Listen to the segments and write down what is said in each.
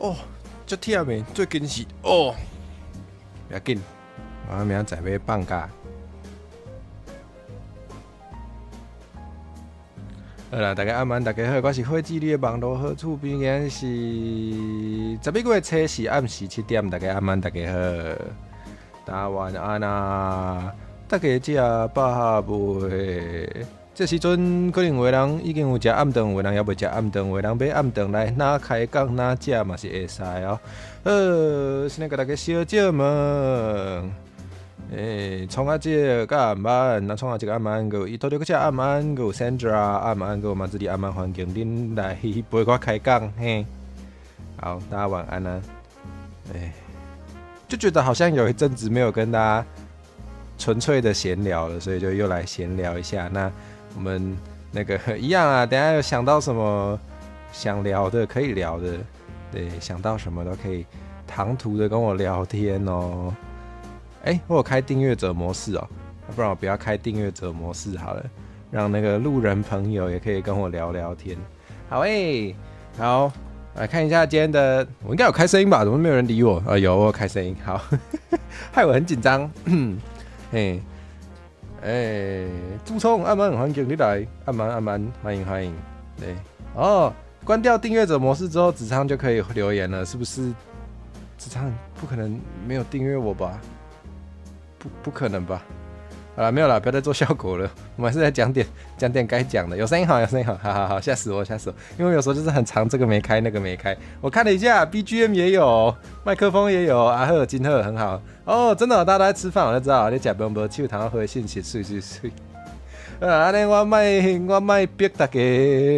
哦，足忝的，最近是哦，不要紧，我明仔载要放假。好啦，大家晚安，大家好，我是火鸡里的网络好厝边，今日是11月初4暗时7点，大家晚安，大家好，大家晚安啊！大家食饱未？这时阵可能有的人已经有食暗顿，有的人还未食暗顿，有的人要暗顿来哪开讲哪食嘛是会使哦。先来给大家小姐们。创阿姐甲暗晚，那创阿姐暗晚个，伊拄着个只暗晚个有 Sandra 暗晚个嘛，这里暗晚环境恁来陪我开讲嘿。好，大家晚安啊。就觉得好像有一阵子没有跟大家纯粹的闲聊了，所以就又来闲聊一下。那我们那个一样啊，等一下有想到什么想聊的可以聊的，对，想到什么都可以唐突的跟我聊天哦。我有开订阅者模式哦，不然我不要开订阅者模式好了，让那个路人朋友也可以跟我聊聊天。好好，来看一下今天的，我应该有开声音吧？怎么没有人理我？有，我有开声音。好，害我很紧张。朱聪，暗安欢迎你来，暗安，欢迎。对，关掉订阅者模式之后，子昌就可以留言了，是不是？子昌不可能没有订阅我吧？不可能吧？好了，没有了，不要再做效果了。我们还是在讲点该讲的。有声音好，好，吓死我！因为有时候就是很长，这个没开，那个没开。我看了一下 ，BGM 也有，麦克风也有，阿赫、金赫很好。真的，大家都在吃饭，我就知道你吃饭无手通回信息，水。安尼我卖逼大家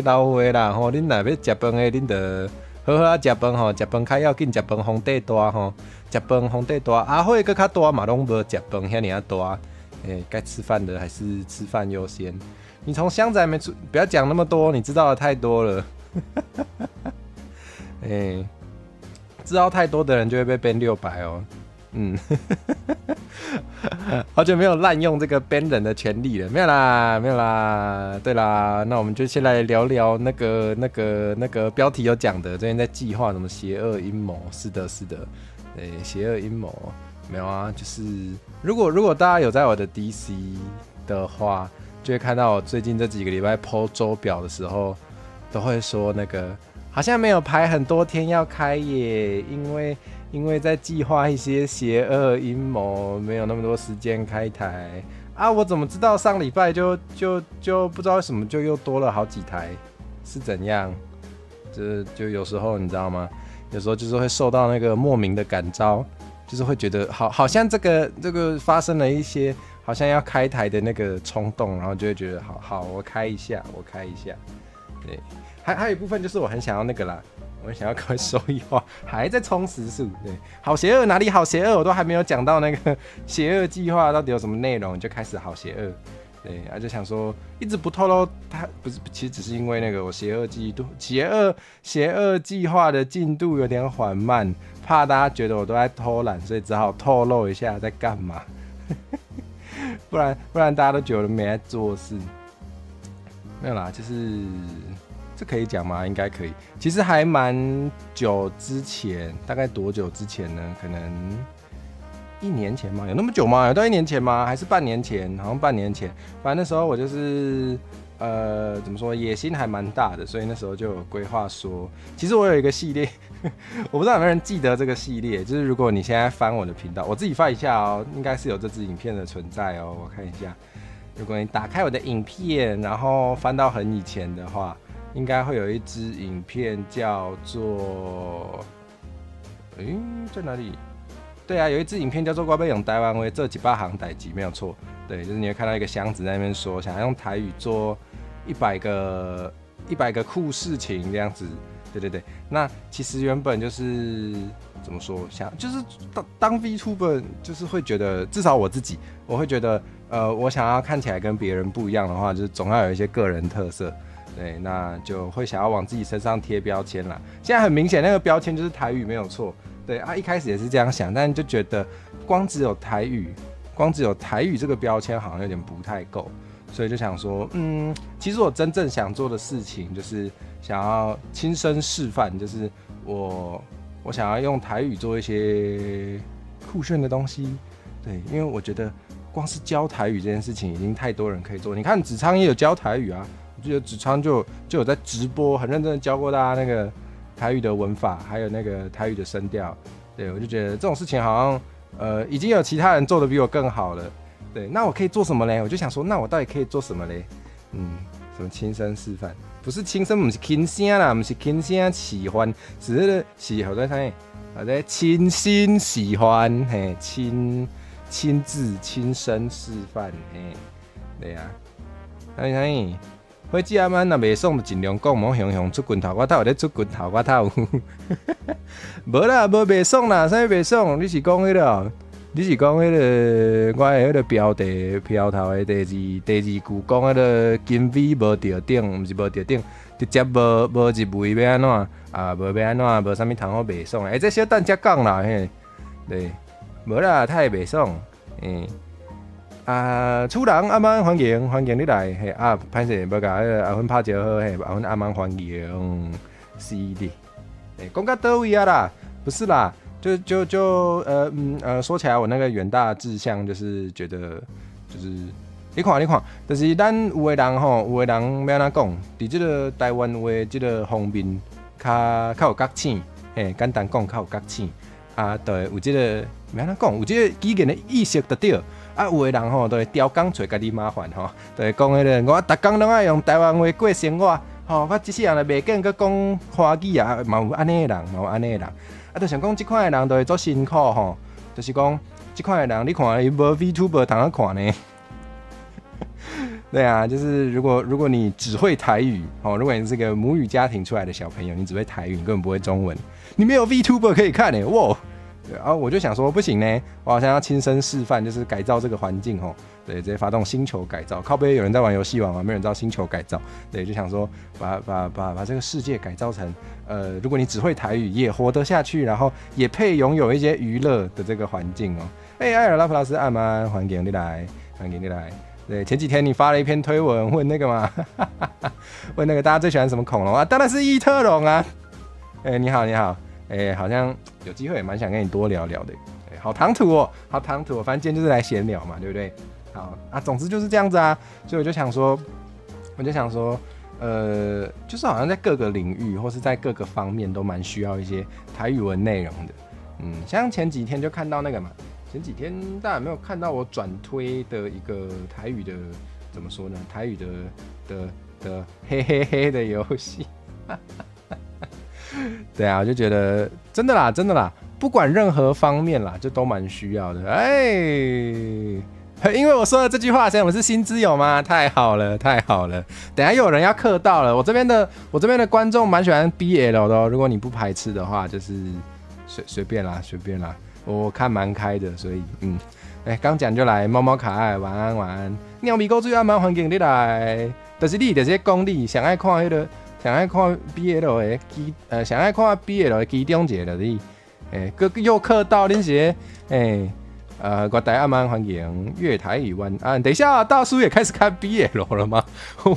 老话啦，吼，恁若要食饭的，恁就好好食饭吼，食饭较要紧，食饭皇帝大吼。食饭皇帝大，阿慧搁较大嘛，拢无食饭遐尔大。该吃饭的还是吃饭优先。你从箱子还没出，不要讲那么多，你知道的太多了。知道太多的人就会被 ban 600哦。好久没有滥用这个 ban 人的权利了，没有啦。对啦，那我们就先来聊聊那个标题有讲的，最近在计划什么邪恶阴谋？是的。邪恶阴谋没有啊，就是如果大家有在我的 DC 的话，就会看到我最近这几个礼拜 po 周表的时候，都会说那个好像没有排很多天要开耶，因为在计划一些邪恶阴谋，没有那么多时间开台啊。我怎么知道上礼拜就不知道为什么就又多了好几台，是怎样？就有时候你知道吗？有时候就是会受到那个莫名的感召，就是会觉得好像这个发生了一些好像要开台的那个冲动，然后就会觉得好，我开一下。对，还有一部分就是我很想要那个啦，我很想要赶快收益化，还在冲时数。对，好邪恶哪里好邪恶，我都还没有讲到那个邪恶计划到底有什么内容，就开始好邪恶。对，就想说一直不透露，他不是，其实只是因为那个我邪恶计划的进度有点缓慢，怕大家觉得我都在偷懒，所以只好透露一下在干嘛。不然大家都觉得没在做事。没有啦，就是这可以讲吗？应该可以。其实还蛮久之前，大概多久之前呢？可能1年前吗？有那么久吗？有到1年前吗？还是半年前？好像半年前。反正那时候我就是怎么说，野心还蛮大的，所以那时候就有规划说，其实我有一个系列，我不知道有没有人记得这个系列，就是如果你现在翻我的频道，我自己翻一下哦，应该是有这支影片的存在哦，我看一下。如果你打开我的影片，然后翻到很以前的话，应该会有一支影片叫做，在哪里？对啊，有一支影片叫做《我要用台湾话做100行代志》，没有错。对，就是你会看到一个箱子在那边说，想要用台语做100个酷事情这样子。对，那其实原本就是怎么说，就是当 VTuber 就是会觉得，至少我自己，我会觉得，我想要看起来跟别人不一样的话，就是总要有一些个人特色。对，那就会想要往自己身上贴标签啦。现在很明显，那个标签就是台语，没有错。对啊，一开始也是这样想，但就觉得光只有台语这个标签好像有点不太够，所以就想说，其实我真正想做的事情就是想要亲身示范，就是我我想要用台语做一些酷炫的东西。对，因为我觉得光是教台语这件事情已经太多人可以做。你看子昌也有教台语啊，我记得子昌就有在直播，很认真的教过大家那个台语的文法，还有那个台语的声调。对，我就觉得这种事情好像已经有其他人做的比我更好了。对，那我可以做什么嘞？我就想说，那我到底可以做什么嘞？什么亲身示范？不是亲身，不是轻声啦，不是轻声喜欢，是那个喜好在啥？好在亲身喜欢，嘿，亲自亲身示范，嘿，对啊，嘿，火鸡阿曼若袂爽，就尽量讲，莫雄雄出拳头，我头咧出拳头，我头。无啦，无袂爽啦，啥袂爽？你是讲迄个？你是讲迄个我的迄个标题标头的第二句讲迄个经费无着顶，毋是无着顶，直接无入位要安怎啊？无要安怎？无啥物通好袂爽的。这小等才讲啦，嘿，对，无啦，太袂爽，厝人阿曼欢迎你来，嘿啊，歹势无甲迄个阿芬拍招好，嘿，阿芬阿曼欢迎，是的，讲到倒位啊啦，不是啦。说起来，我那个远大的志向就是觉得，就是你看，就是咱有的人吼，有的人要安怎讲，伫这个台湾话这个方面，较有觉醒，嘿，简单讲较有觉醒啊，对，有这个要安怎讲，有这个语言的意识就对。啊，有的人吼，就会刁工找家己麻烦吼，就会讲迄个我逐工拢爱用台湾话过生活，吼，我即世人就袂见，佮讲华语啊，嘛有安尼的人，啊，就想讲即款的人就会做辛苦吼，就是讲即款的人，你看伊无 VTuber 通啊看呢。对啊，就是如果你只会台语，如果你是个母语家庭出来的小朋友，你只会台语，你根本不会中文，你没有 VTuber 可以看呢，哇！对啊，我就想说不行呢，我好像要亲身示范，就是改造这个环境对，直接发动星球改造。靠北有人在玩游戏王吗？没有人知道星球改造。对，就想说把这个世界改造成如果你只会台语也活得下去，然后也配拥有一些娱乐的这个环境艾尔拉普拉斯阿曼，欢迎你来。对，前几天你发了一篇推文问那个嘛，问那个大家最喜欢什么恐龙啊？当然是异特龙啊。你好。好像有机会也蛮想跟你多聊聊的。好唐突哦，反正今天就是来闲聊嘛，对不对？好啊，总之就是这样子啊。所以我就想说，就是好像在各个领域或是在各个方面都蛮需要一些台语文内容的。像前几天就看到那个嘛，前几天大家有没有看到我转推的一个台语的怎么说呢？台语的嘿嘿嘿的游戏。对啊，我就觉得真的啦，不管任何方面啦，就都蛮需要的。因为我说的这句话，所以我们是新之友吗？太好了。等一下又有人要客到了，我这边的观众蛮喜欢 BL 的哦，如果你不排斥的话，就是随便啦，我看蛮开的，所以刚讲就来，猫猫可爱，晚安。鸟咪狗最阿蛮欢迎你来，就是你就是讲你想爱看迄个。想爱看 BL 的想爱看 BL 的其中一个就是你，又客到恁些，我大家蛮欢迎粤台语晚安。等一下，大叔也开始看 BL 了吗？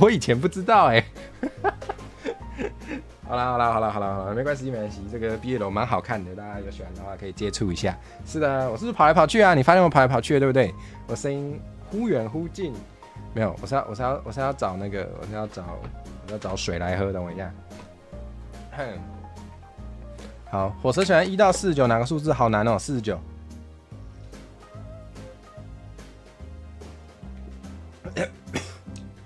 我以前不知道好啦，没关系，这个 BL 蛮好看的，大家有喜欢的话可以接触一下。是的，我是不是跑来跑去啊？你发现我跑来跑去的，对不对？我声音忽远忽近，没有，我是要找那个，我要找水来喝，等我一下。好，火车选1到49，哪个数字好难哦？49。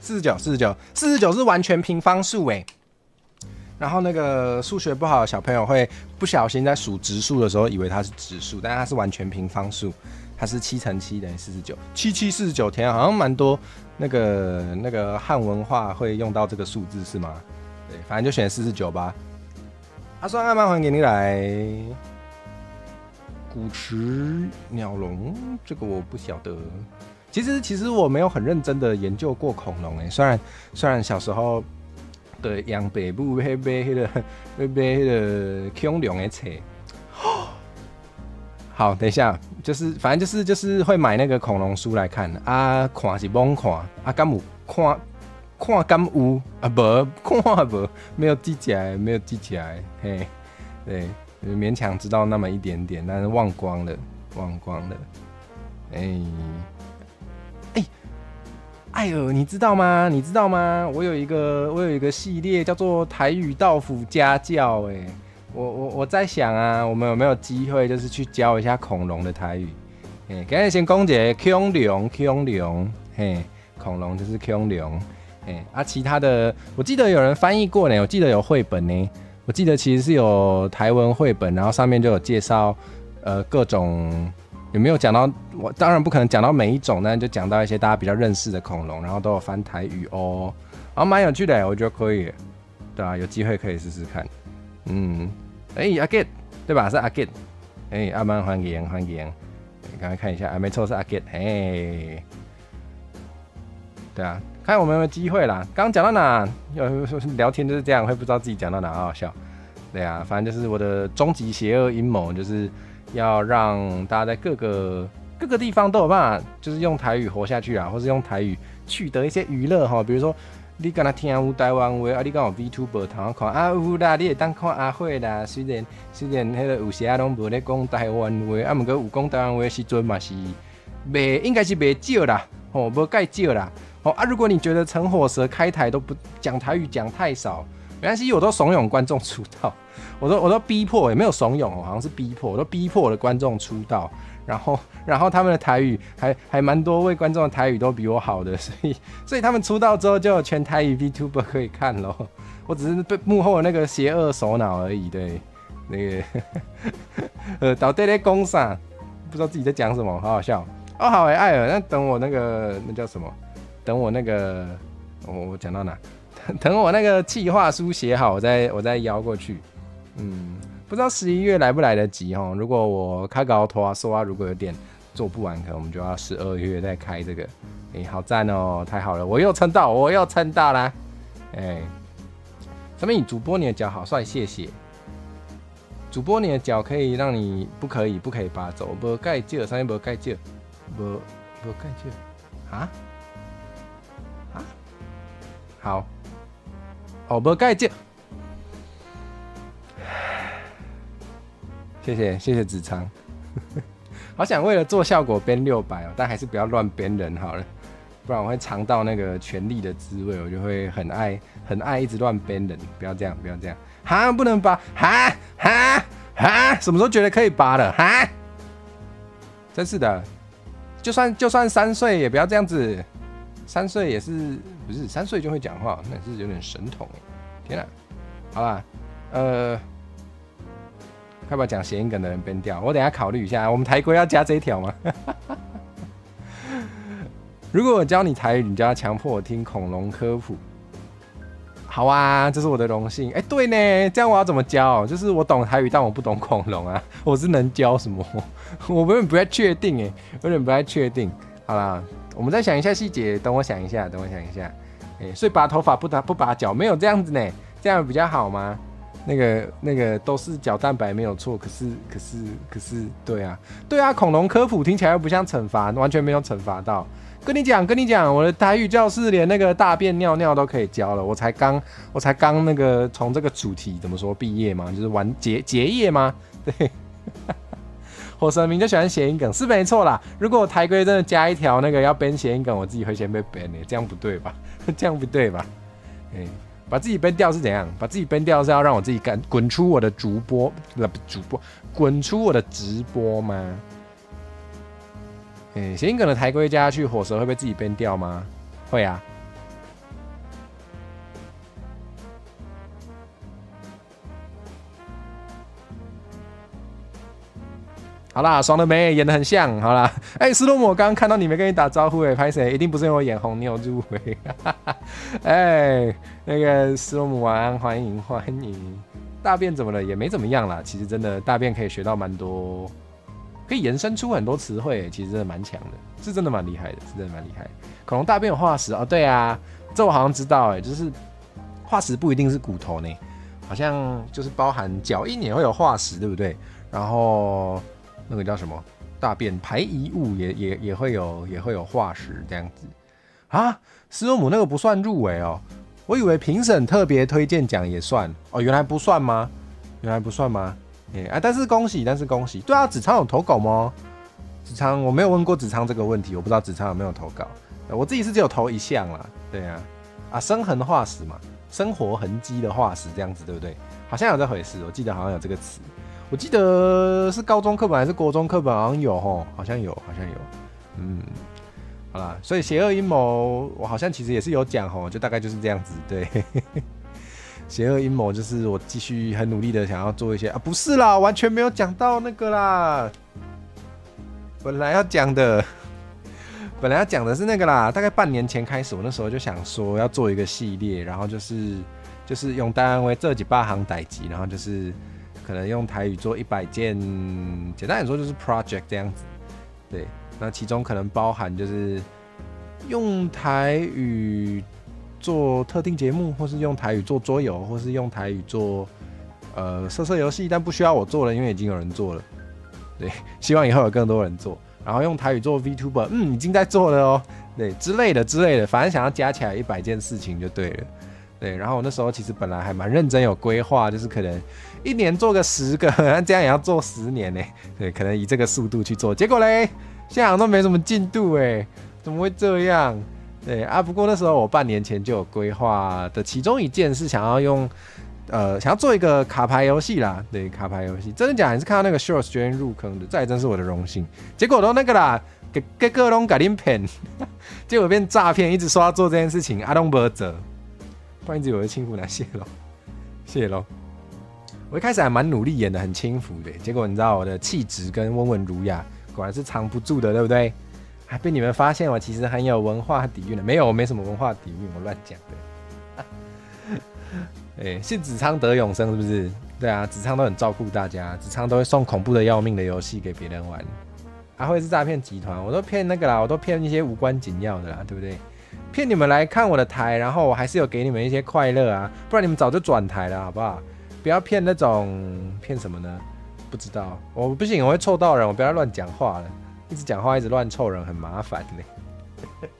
49是完全平方数哎。然后那个数学不好的小朋友会不小心在数质数的时候以为它是质数，但是它是完全平方数，它是7乘7等于49，7749，天啊，好像蛮多那个汉文化会用到这个数字是吗？对，反正就选49吧。阿酸阿曼欢迎你来。古池鸟笼，这个我不晓得。其实我没有很认真的研究过恐龙虽然小时候的养爸母买迄个恐龙的册。好，等一下，反正就是会买那个恐龙书来看啊，看是猛看啊，敢有看敢有啊，无看无，没有记起来，嘿，对，勉强知道那么一点点，但是忘光了。艾尔，你知道吗？我有一个系列叫做台语道府家教，我在想啊，我们有没有机会就是去教一下恐龙的台语？刚才先讲一个恐龙，恐龙就是恐龙，其他的我记得有人翻译过呢，我记得有绘本呢，我记得其实是有台文绘本，然后上面就有介绍各种。有没有讲到？我当然不可能讲到每一种，但就讲到一些大家比较认识的恐龙，然后都有翻台语哦，然后蛮有趣的，我觉得可以，对啊，有机会可以试试看。阿 Get 对吧？是阿 Get，阿曼欢迎，刚才看一下，没错是阿 Get，对啊，看我们有没有机会啦。刚刚讲到哪？聊天就是这样，会不知道自己讲到哪，好好笑。对啊，反正就是我的终极邪恶阴谋，就是要让大家在各个地方都有办法，就是用台语活下去啊，或是用台语取得一些娱乐哈。比如说，你敢若听有台湾话，你敢有 VTuber 通看有啦，你会当看阿慧啦。虽然迄个有时啊拢无咧讲台湾话，不过有讲台湾话的时阵嘛是应该是袂少啦，无介少啦。如果你觉得陈火蛇开台都不讲台语讲太少，没关系，我都怂恿观众出道。我都逼迫，也没有怂恿，好像是逼迫，我都逼迫我的观众出道，然后他们的台语还蛮多位观众的台语都比我好的，所以他们出道之后就有全台语 VTuber 可以看咯。我只是被幕后的那个邪恶首脑而已，对，那个到底在讲啥？不知道自己在讲什么，好好笑。好艾尔，那等我那叫什么？等我那个我讲到哪？等我那个企划书写好，我再邀过去。不知道11月来不来得及哦。如果我开稿拖说如果有点做不完，可能我们就要12月再开这个。好赞哦，太好了，我又撑到啦。什么？主播你的脚好帅，谢谢。主播你的脚可以让你不可以拔走，无介少，上面无介少，无介少啊？好。无介少。谢谢子昌，好想为了做效果编600哦，但还是不要乱编人好了，不然我会尝到那个权力的滋味，我就会很爱一直乱编人，不要这样哈，不能拔哈，什么时候觉得可以拔了哈？真是的，就算3岁也不要这样子，3岁也是不是3岁就会讲话，那是有点神童天啊！好啦，要不要讲谐音梗的人编掉？我等一下考虑一下。我们台规要加这一条吗？如果我教你台语，你就要强迫我听恐龙科普。好啊，这是我的荣幸。对呢，这样我要怎么教？就是我懂台语，但我不懂恐龙啊，我是能教什么？我有点不太确定好啦，我们再想一下细节，等我想一下。所以拔头发不拔脚，没有这样子呢，这样比较好吗？那个都是角蛋白没有错，可是对啊，恐龙科普听起来又不像惩罚，完全没有惩罚到。跟你讲，我的台语教室连那个大便尿尿都可以教了。我才刚那个从这个主题怎么说毕业嘛，就是玩结业吗？对，火神明就喜欢谐音梗，是没错啦。如果我台规真的加一条那个要编谐音梗，我自己会先被 ban 这样不对吧？把自己编掉是怎样？把自己编掉是要让我自己滚出我的滚出我的直播吗？谐音梗的台规加下去，火蛇会被自己编掉吗？会啊。好啦，爽了没？演得很像。好啦，斯洛姆，我刚刚看到你没跟你打招呼拍谁？一定不是因为我眼红，你有入围。那个斯洛姆晚安，欢迎。大便怎么了？也没怎么样啦。其实真的大便可以学到蛮多，可以延伸出很多词汇，其实真的蛮强的，是真的蛮厉害的，恐龙大便有化石哦，对啊，这我好像知道就是化石不一定是骨头呢，好像就是包含脚印也会有化石，对不对？然后那个叫什么大便排遗物也会有化石这样子啊。斯洛姆那个不算入围哦，我以为评审特别推荐奖也算哦，原来不算吗？但是恭喜，对啊，子昌有投稿吗？子昌我没有问过子昌这个问题，我不知道子昌有没有投稿。我自己是只有投一项啦，对啊，生痕化石嘛，生活痕迹的化石这样子，对不对？好像有这回事，我记得好像有这个词，我记得是高中课本还是国中课本好像有吼，好像有，好啦，所以邪恶阴谋我好像其实也是有讲吼，就大概就是这样子，对。邪恶阴谋就是我继续很努力的想要做一些不是啦，完全没有讲到那个啦，本来要讲的是那个啦，大概半年前开始，我那时候就想说要做一个系列，然后就是用单位这几百行代志，然后就是可能用台语做100件，简单来说就是 project 这样子，对，那其中可能包含就是用台语做特定节目，或是用台语做桌游，或是用台语做色游戏，但不需要我做了，因为已经有人做了。对，希望以后有更多人做。然后用台语做 VTuber， 已经在做了哦。对，之类的，反正想要加起来100件事情就对了。对，然后我那时候其实本来还蛮认真有规划，就是可能1年做个10个，这样也要做10年呢。对，可能以这个速度去做，结果嘞，现在好像都没什么进度哎，怎么会这样？对啊，不过那时候我半年前就有规划的，其中一件是想要做一个卡牌游戏啦。对，卡牌游戏真的假的？你是看到那个 Shorts 决定入坑的，这还真是我的荣幸。结果都那个啦，给各种给恁骗，结果变诈骗，一直说要做这件事情，阿东没辙，不然一直有人轻浮拿谢喽。我一开始还蛮努力演的很轻浮的，结果你知道我的气质跟温文儒雅，果然是藏不住的，对不对？还被你们发现我其实很有文化底蕴的，没有，我没什么文化底蕴，我乱讲的。信子昌得永生是不是？对啊，子昌都很照顾大家，子昌都会送恐怖的要命的游戏给别人玩。会是诈骗集团，我都骗那个啦，我都骗一些无关紧要的啦，对不对？骗你们来看我的台，然后我还是有给你们一些快乐啊，不然你们早就转台了，好不好？不要骗那种骗什么呢？不知道，我不行，我会臭到人，我不要乱讲话了。一直讲话一直乱凑人很麻烦呢。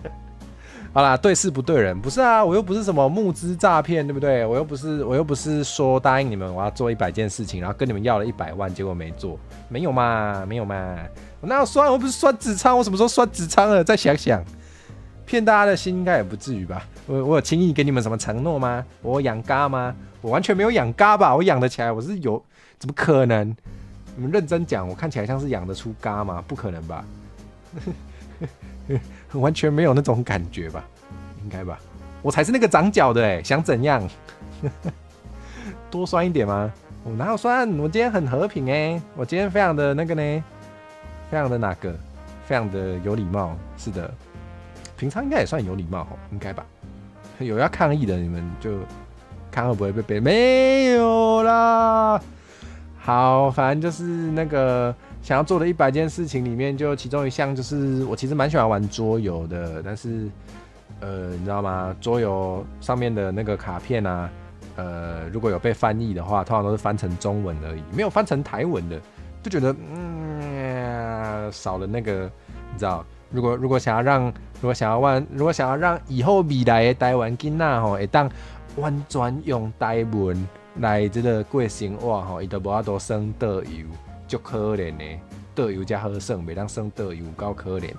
好啦，对事不对人，不是啊，我又不是什么募资诈骗，对不对？我又不是说答应你们我要做100件事情，然后跟你们要了100万，结果没做，没有嘛。我哪有酸？我不是酸子昌，我什么时候酸子昌了？再想想，骗大家的心应该也不至于吧？我有轻易给你们什么承诺吗？我养嘎吗？我完全没有养嘎吧？我养得起来，我是有，怎么可能？你们认真讲，我看起来像是养得出嘎吗？不可能吧？完全没有那种感觉吧？应该吧？我才是那个长脚的想怎样？多酸一点吗？我哪有酸？我今天很和平我今天非常的那个呢，非常的哪个？非常的有礼貌。是的，平常应该也算有礼貌应该吧？有要抗议的，你们就看会不会被背？没有啦。好，反正就是那个想要做的100件事情里面，就其中一项就是我其实蛮喜欢玩桌游的，但是你知道吗？桌游上面的那个卡片啊，如果有被翻译的话，通常都是翻成中文而已，没有翻成台文的，就觉得少了那个，你知道？如果想要让以后未来的台湾囡仔会当完全用台文来这个过生活伊就无法度算导游，足可怜的。导游才好算，袂当算导游，够可怜。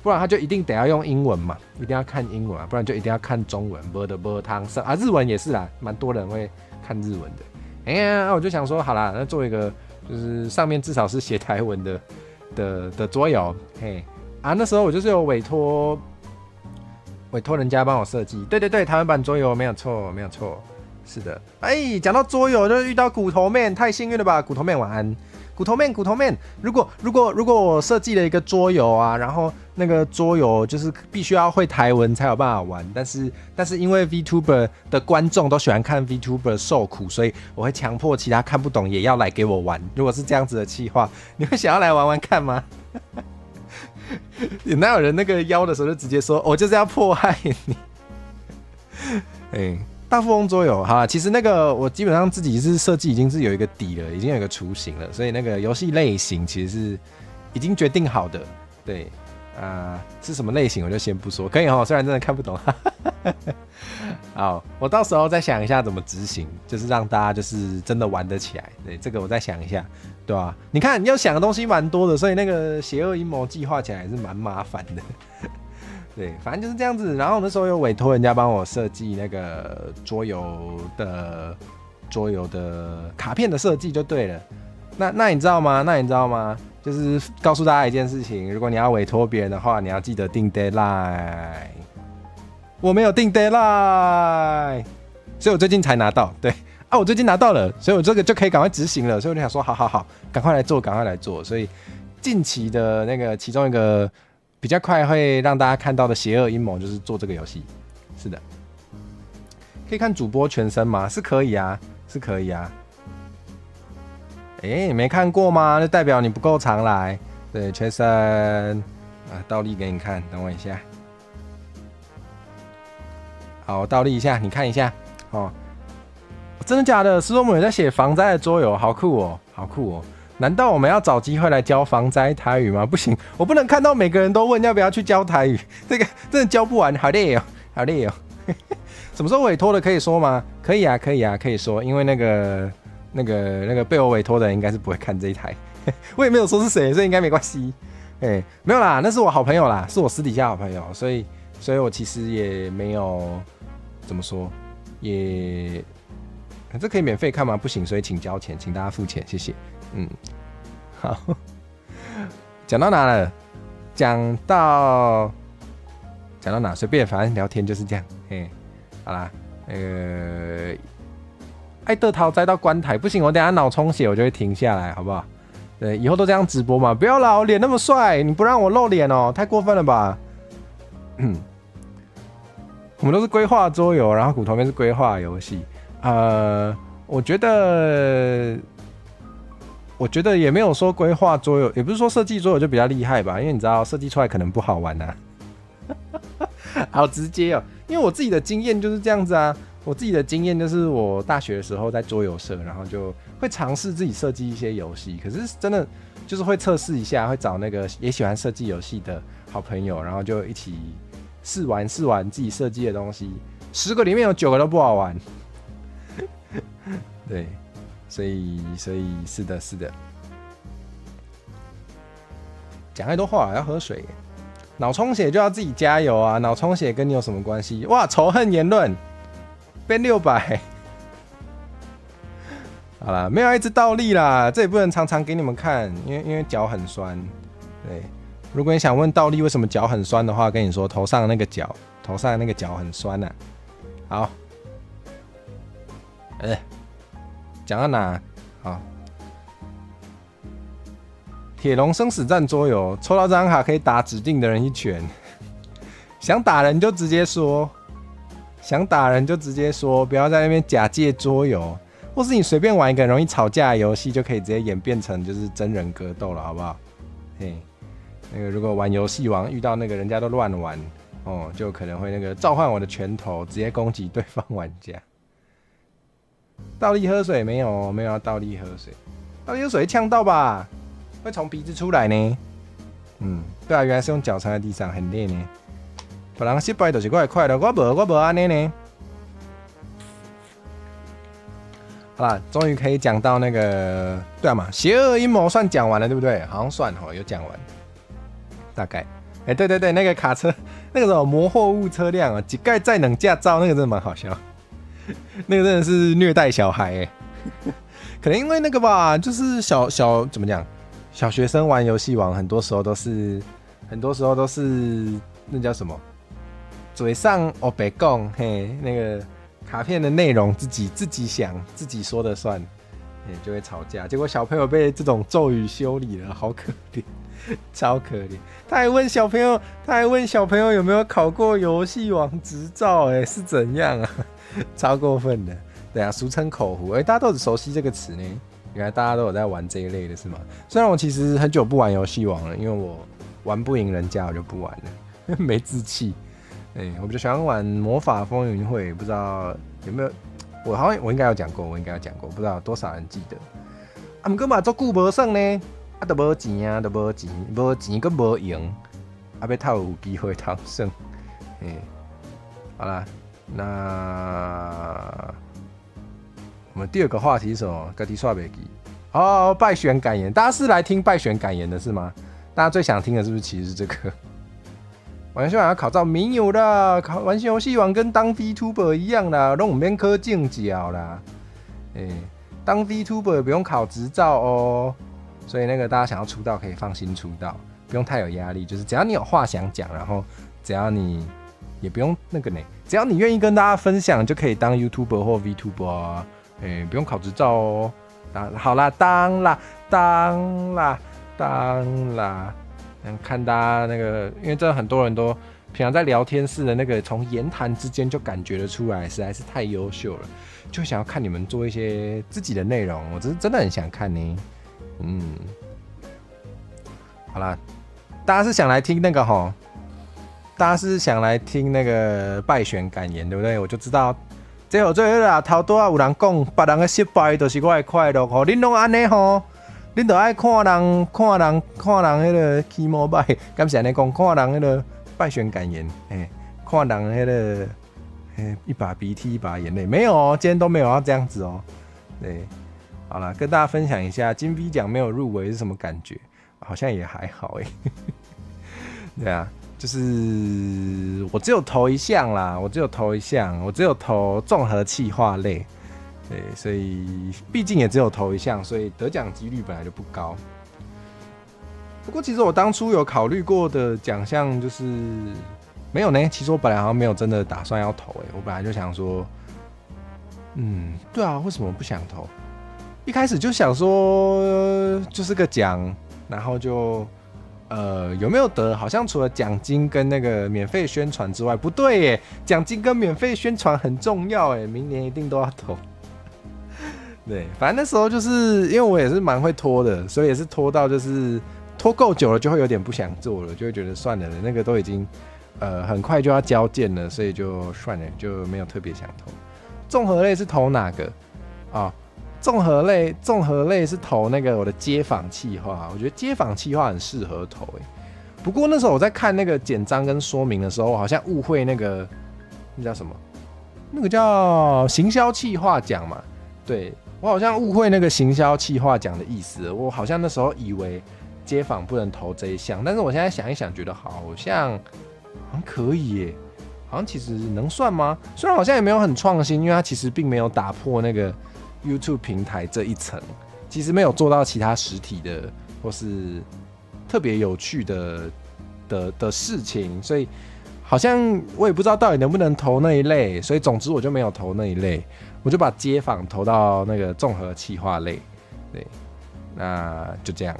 不然他就一定得要用英文嘛，一定要看英文不然就一定要看中文，无就无通算日文也是啦，蛮多人会看日文的。我就想说，好啦，那做一个就是上面至少是写台文的桌游。那时候我就是有委托人家帮我设计。对，台湾版桌游没有错。是的，讲到桌游就遇到骨头面，太幸运了吧！骨头面晚安，骨头面。如果我设计了一个桌游啊，然后那个桌游就是必须要会台文才有办法玩，但是因为 VTuber 的观众都喜欢看 VTuber 受苦，所以我会强迫其他看不懂也要来给我玩。如果是这样子的企划，你会想要来玩玩看吗？哪有人那个邀的时候就直接说我就是要迫害你？大富翁桌游好啦，其实那个我基本上自己是设计已经是有一个底了，已经有一个雏形了，所以那个游戏类型其实是已经决定好的。对，是什么类型我就先不说，可以虽然真的看不懂。好，我到时候再想一下怎么执行，就是让大家就是真的玩得起来。对，这个我再想一下，对吧？你看要想的东西蛮多的，所以那个邪恶阴谋计划起来还是蛮麻烦的。对，反正就是这样子。然后那时候有委托人家帮我设计那个桌游的卡片的设计就对了。那你知道吗？就是告诉大家一件事情，如果你要委托别人的话，你要记得定 deadline。我没有定 deadline， 所以我最近才拿到。对啊，我最近拿到了，所以我这个就可以赶快执行了。所以我就想说，好，赶快来做。所以近期的那个其中一个比较快会让大家看到的邪恶阴谋就是做这个游戏。是的，可以看主播全身吗？是可以啊。没看过吗？那代表你不够常来。对，全身倒立给你看，等我一下。好，倒立一下，你看一下。真的假的？斯多姆也在写防灾的桌游，好酷哦！难道我们要找机会来教防灾台语吗？不行，我不能看到每个人都问要不要去教台语，这个真的教不完，好累哦。什么时候委托的可以说吗？可以啊，可以说，因为那个被我委托的人应该是不会看这一台，我也没有说是谁，所以应该没关系。没有啦，那是我好朋友啦，是我私底下好朋友，所以我其实也没有怎么说，这可以免费看吗？不行，所以请交钱，请大家付钱，谢谢。好，讲到哪了？讲到哪？随便，反正聊天就是这样。好啦，爱德桃栽到棺材，不行，我等一下脑充血，我就会停下来，好不好？对，以后都这样直播嘛，不要啦，我脸那么帅，你不让我露脸哦，太过分了吧？我们都是规划桌游，然后骨头面是规划游戏。我觉得也没有说规划桌游，也不是说设计桌游就比较厉害吧，因为你知道设计出来可能不好玩啊。好直接哦，因为我自己的经验就是这样子啊。我自己的经验就是我大学的时候在桌游社，然后就会尝试自己设计一些游戏，可是真的就是会测试一下，会找那个也喜欢设计游戏的好朋友，然后就一起试玩自己设计的东西，10个里面有9个都不好玩。对，所以是的，讲太多话要喝水。脑充血就要自己加油啊！脑充血跟你有什么关系？哇，仇恨言论变600。好啦，没有一直倒立啦，这也不能常常给你们看，因为脚很酸。对，如果你想问倒立为什么脚很酸的话，跟你说头上的那个角很酸啊。好，讲到哪？好，铁笼生死战桌游，抽到这张卡可以打指定的人一拳。想打人就直接说，不要在那边假借桌游，或是你随便玩一个容易吵架的游戏，就可以直接演变成就是真人格斗了，好不好？那个如果玩游戏王遇到那个人家都乱玩就可能会那个召唤我的拳头，直接攻击对方玩家。倒立喝水没有要倒立喝水，倒立喝水会呛到吧？会从鼻子出来呢。对啊，原来是用脚踩在地上，很累呢。别人失败就是我的快乐，我无安尼呢。好啦，终于可以讲到那个，对啊嘛，邪恶阴谋算讲完了，对不对？好像算有讲完，大概。对，那个卡车，那个什么魔货物车辆啊，一盖再能驾照，那个真的蛮好笑。那个真的是虐待小孩可能因为那个吧，就是小怎么讲，小学生玩游戏王，很多时候都是那叫什么，嘴上白讲，那个卡片的内容自己想，自己说的算，就会吵架。结果小朋友被这种咒语修理了，好可怜，超可怜。他还问小朋友有没有考过游戏王执照，是怎样啊？超过分的。对啊，俗称口胡，大家都很熟悉这个词呢。原来大家都有在玩这一类的是吗？虽然我其实很久不玩游戏王了，因为我玩不赢人家，我就不玩了，没志气。我比较喜欢玩魔法风云会，不知道有没有？我应该有讲过，不知道多少人记得。不过嘛，足久无耍呢，都无钱啊，都无钱，无钱，佮无赢。阿贝套有机会讨胜。好啦，那我们第二个话题是什么？自己煞袂记哦，败选感言，大家是来听败选感言的是吗？大家最想听的是不是其实是这个？玩游戏王要考照没有啦，玩游戏王跟当 VTuber 一样啦，都唔免考证照啦。当 VTuber 也不用考执照哦，所以那个大家想要出道可以放心出道，不用太有压力，就是只要你有话想讲，然后只要你也不用那个呢，只要你愿意跟大家分享，就可以当 YouTuber 或 VTuber 啊，不用考执照哦。好啦，当啦。看大家那个，因为真的很多人都平常在聊天室的那个，从言谈之间就感觉得出来，实在是太优秀了，就想要看你们做一些自己的内容，我真的很想看呢。好啦，大家是想来听那个齁，大家是想来听那个败选感言，对不对？我就知道，最后啦，头拄有人讲，别人的失败就是我的快乐，吼，恁拢安尼吼。恁就爱看人迄个起毛败，敢是安尼讲，看人迄个败选感言，看人迄个，一把鼻涕一把眼泪，没有哦，今天都没有要这样子哦。对，好了，跟大家分享一下金 V 奖没有入围是什么感觉，好像也还好对啊，就是我只有投一项啦，我只有投综合企划类。对，所以毕竟也只有投一项，所以得奖几率本来就不高。不过其实我当初有考虑过的奖项就是没有呢。其实我本来好像没有真的打算要投，我本来就想说，对啊，为什么不想投？一开始就想说就是个奖，然后就有没有得？好像除了奖金跟那个免费宣传之外，不对耶，奖金跟免费宣传很重要耶，明年一定都要投。对，反正那时候就是因为我也是蛮会拖的，所以也是拖到就是拖够久了就会有点不想做了，就会觉得算了，那个都已经很快就要交件了，所以就算了，就没有特别想投。综合类是投哪个啊？综合类是投那个我的街访企划，我觉得街访企划很适合投不过那时候我在看那个简章跟说明的时候，好像误会那个叫什么？那个叫行销企划奖嘛？对。我好像误会那个行销企划奖的意思了，我好像那时候以为街访不能投这一项，但是我现在想一想，觉得好像可以耶，好像其实能算吗？虽然好像也没有很创新，因为它其实并没有打破那个 YouTube 平台这一层，其实没有做到其他实体的或是特别有趣的事情，所以好像我也不知道到底能不能投那一类，所以总之我就没有投那一类。我就把街访投到那个综合企划类，对，那就这样。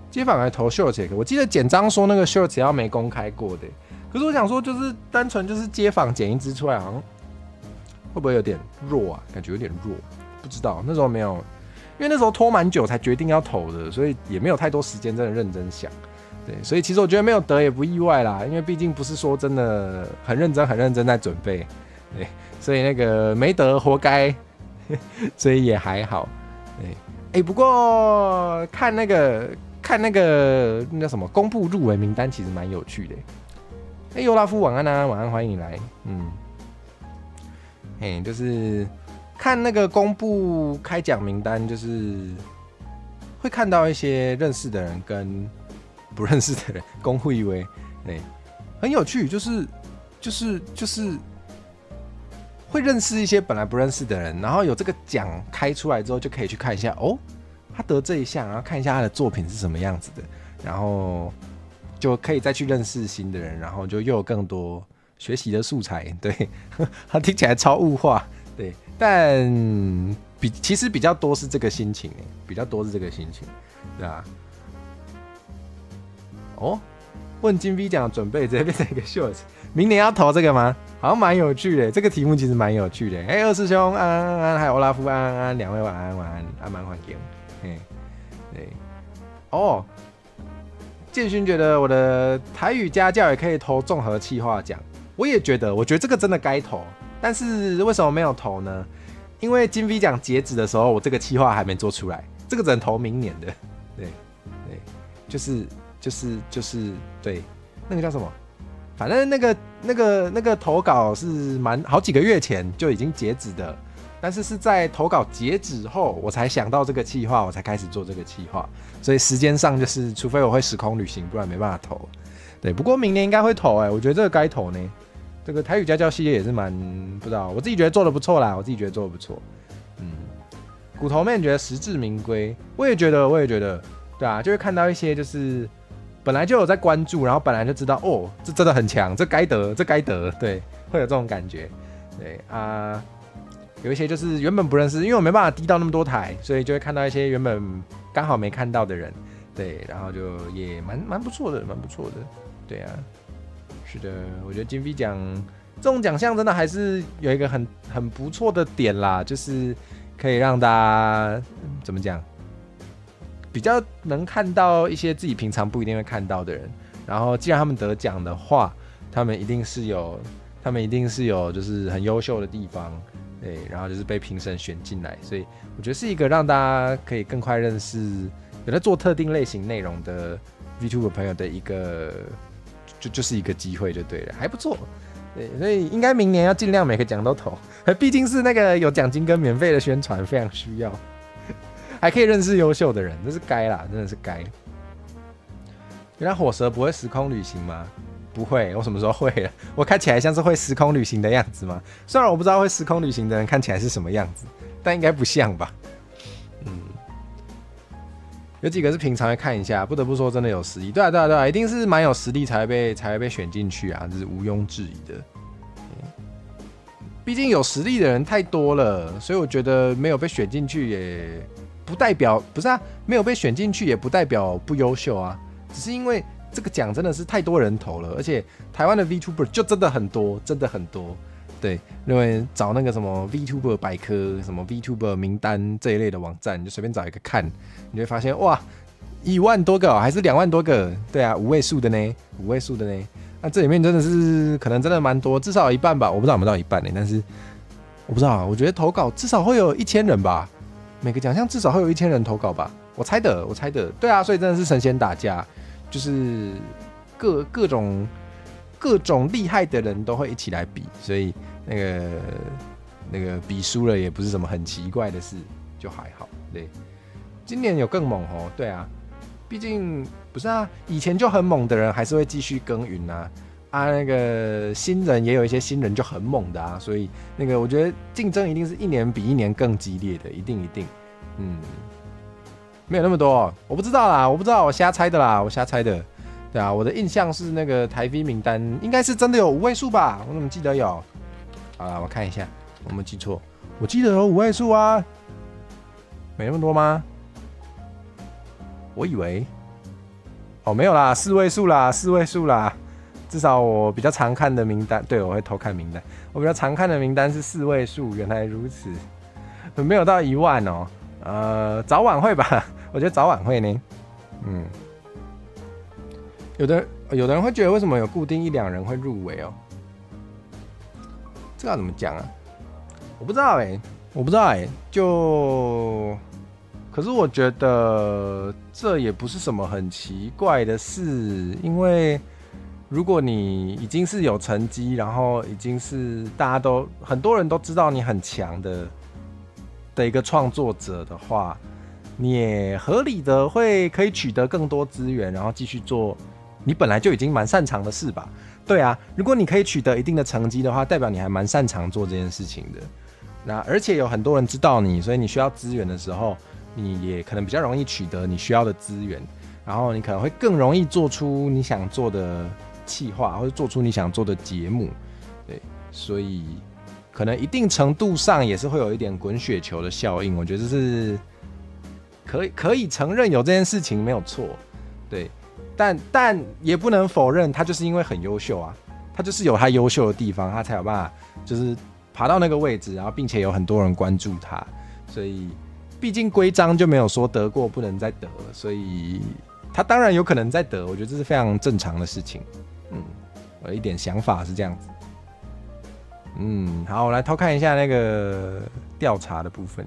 街访还投 short， 我记得简章说那个 short 要没公开过的，可是我想说就是单纯就是街访剪一支出来，好像会不会有点弱啊？感觉有点弱，不知道那时候没有，因为那时候拖蛮久才决定要投的，所以也没有太多时间真的认真想。对，所以其实我觉得没有得也不意外啦，因为毕竟不是说真的很认真在准备，对。所以那个没得活该，所以也还好。不过看那个那叫什么公布入围名单，其实蛮有趣的。尤拉夫晚安啊，晚安，欢迎你来。就是看那个公布开奖名单，就是会看到一些认识的人跟不认识的人，公布以为，很有趣，就是会认识一些本来不认识的人，然后有这个奖开出来之后，就可以去看一下哦，他得这一项，然后看一下他的作品是什么样子的，然后就可以再去认识新的人，然后就又有更多学习的素材。对，他听起来超物化，对，但其实比较多是这个心情，对啊。哦，问金 V 奖准备直接变成一个 short， 明年要投这个吗？好像蛮有趣的，这个题目其实蛮有趣的。二师兄安安安，还有欧拉夫安安安，两位晚安，安蛮欢迎。对，哦，建勋觉得我的台语家教也可以投综合企划奖，我也觉得，我觉得这个真的该投，但是为什么没有投呢？因为金 V 奖截止的时候，我这个企划还没做出来，这个只能投明年的。对，就就是对，那个叫什么？反正那个投稿是好几个月前就已经截止的，但是是在投稿截止后我才想到这个企划，我才开始做这个企划，所以时间上就是除非我会时空旅行，不然没办法投。对，不过明年应该会投我觉得这个该投呢。这个台语家教系列也是不知道，我自己觉得做的不错啦，我自己觉得做的不错。骨头妹觉得实至名归，我也觉得，对啊，就会看到一些就是本来就有在关注，然后本来就知道哦，这真的很强，这该得，对，会有这种感觉，对啊，有一些就是原本不认识，因为我没办法滴到那么多台，所以就会看到一些原本刚好没看到的人，对，然后就也蛮不错的，对啊，是的，我觉得金币奖这种奖项真的还是有一个很不错的点啦，就是可以让大家怎么讲，比较能看到一些自己平常不一定会看到的人。然后，既然他们得奖的话，他们一定是有就是很优秀的地方，对，然后就是被评审选进来，所以我觉得是一个让大家可以更快认识有在做特定类型内容的 VTuber 朋友的一个，就是一个机会就对了，还不错。对，所以应该明年要尽量每个奖都投，毕竟是那个有奖金跟免费的宣传，非常需要，还可以认识优秀的人，这是该啦，真的是该。原来火蛇不会时空旅行吗？不会，我什么时候会了？我看起来像是会时空旅行的样子吗？虽然我不知道会时空旅行的人看起来是什么样子，但应该不像吧？有几个是平常会看一下，不得不说真的有实力。对啊，一定是蛮有实力才会被选进去啊，这是毋庸置疑的。毕竟有实力的人太多了，所以我觉得没有被选进去也不代表没有被选进去也不代表不优秀啊，只是因为这个奖真的是太多人投了，而且台湾的 VTuber 就真的很多。对，因为找那个什么 VTuber 百科、什么 VTuber 名单这一类的网站，你就随便找一个看，你会发现哇，1万多个还是2万多个，对啊，5位数的呢。那这里面真的是可能真的蛮多，至少有一半吧，我不知道有没有到一半呢，但是我不知道，我觉得投稿至少会有1000人吧，每个奖项至少会有1000人投稿吧，我猜的，对啊，所以真的是神仙打架，就是各种厉害的人都会一起来比，所以那个比输了也不是什么很奇怪的事，就还好。对，今年有更猛哦，对啊，毕竟不是啊，以前就很猛的人还是会继续耕耘啊，那个新人也有一些新人就很猛的啊，所以那个我觉得竞争一定是一年比一年更激烈的，一定，没有那么多，我不知道啦，我瞎猜的。对啊，我的印象是那个台 V 名单应该是真的有5位数吧？我怎么记得有？好啦，我看一下，我没记错，我记得有5位数啊，没那么多吗？我以为，没有啦，4位数啦，至少我比较常看的名单，对，我会偷看名单，我比较常看的名单是4位数，原来如此，没有到1万哦，早晚会吧，我觉得早晚会呢，有的人会觉得为什么有固定1-2人会入围哦？这个要怎么讲啊？我不知道可是我觉得这也不是什么很奇怪的事，因为如果你已经是有成绩，然后已经是很多人都知道你很强的一个创作者的话，你也合理的可以取得更多资源，然后继续做你本来就已经蛮擅长的事吧。对啊，如果你可以取得一定的成绩的话，代表你还蛮擅长做这件事情的。那而且有很多人知道你，所以你需要资源的时候，你也可能比较容易取得你需要的资源，然后你可能会更容易做出你想做的企划，或者做出你想做的节目。对，所以可能一定程度上也是会有一点滚雪球的效应，我觉得这是可以承认有这件事情没有错。对。但也不能否认，他就是因为很优秀啊，他就是有他优秀的地方，他才有办法就是爬到那个位置，然后并且有很多人关注他，所以毕竟规章就没有说得过不能再得，所以他当然有可能再得，我觉得这是非常正常的事情。我的一点想法是这样子。好，我来偷看一下那个调查的部分，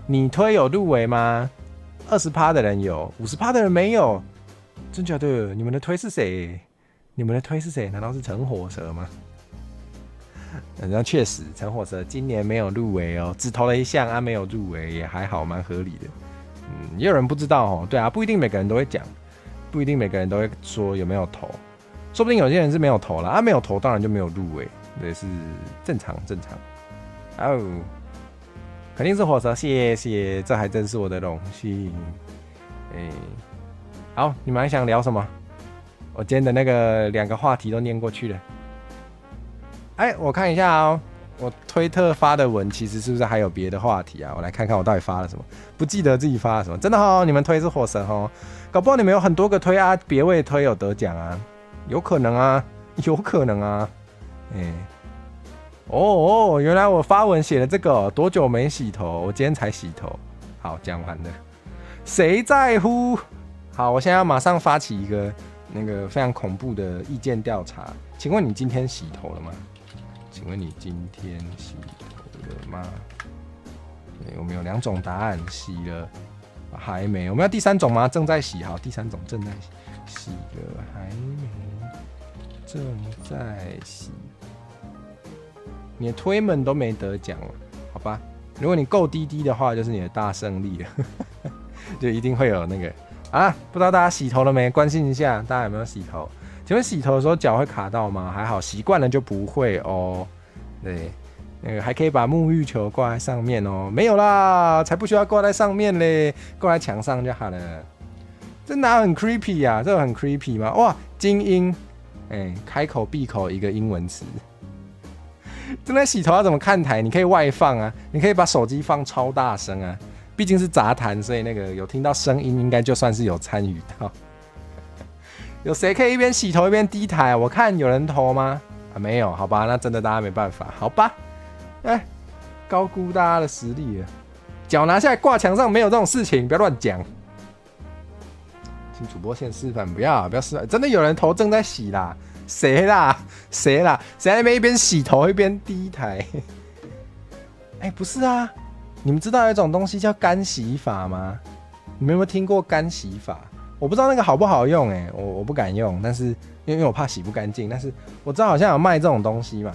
你推有入围吗？20% 的人有，50% 的人没有。真假的？你们的推是谁？你们的推是谁？难道是陈火蛇吗？那确实，陈火蛇今年没有入围哦，只投了一项啊，没有入围也还好，蛮合理的。也有人不知道哦，对啊，不一定每个人都会讲，不一定每个人都会说有没有投，说不定有些人是没有投啦，啊，没有投当然就没有入围，这是正常。哦，肯定是火蛇，谢谢，这还真是我的荣幸。好，你们还想聊什么？我今天的那个2个话题都念过去了。我看一下哦，我推特发的文其实是不是还有别的话题啊？我来看看我到底发了什么，不记得自己发了什么。真的哦，你们推是火神哦，搞不好你们有很多个推啊，别位推有得奖啊，有可能啊。原来我发文写了这个，多久没洗头？我今天才洗头。好，讲完了。谁在乎？好，我现在要马上发起一个那个非常恐怖的意见调查。请问你今天洗头了吗？请问你今天洗头了吗？我们有2种答案，洗了还没。我们要第3种吗？正在洗。好，第3种正在洗，洗了还没，正在洗。你的推们都没得奖了，好吧？如果你够滴滴的话，就是你的大胜利了，就一定会有那个啊！不知道大家洗头了没？关心一下，大家有没有洗头？请问洗头的时候脚会卡到吗？还好，习惯了就不会哦。对，那个还可以把沐浴球挂在上面哦。没有啦，才不需要挂在上面嘞，挂在墙上就好了。这哪很 creepy 啊？这很 creepy 吗？哇，精英，开口闭口一个英文词。正在洗头要怎么看台？你可以外放啊，你可以把手机放超大声啊。毕竟是杂谈，所以那个有听到声音，应该就算是有参与到。有谁可以一边洗头一边低台？我看有人投吗？没有，好吧，那真的大家没办法，好吧。高估大家的实力了。脚拿下来挂墙上，没有这种事情，不要乱讲。请主播先示范，不要示范，真的有人投正在洗啦。谁啦？谁在那边一边洗头一边低台？不是啊，你们知道有一种东西叫干洗法吗？你们有没有听过干洗法？我不知道那个好不好用，我不敢用，但是因为我怕洗不干净，但是我知道好像有卖这种东西嘛，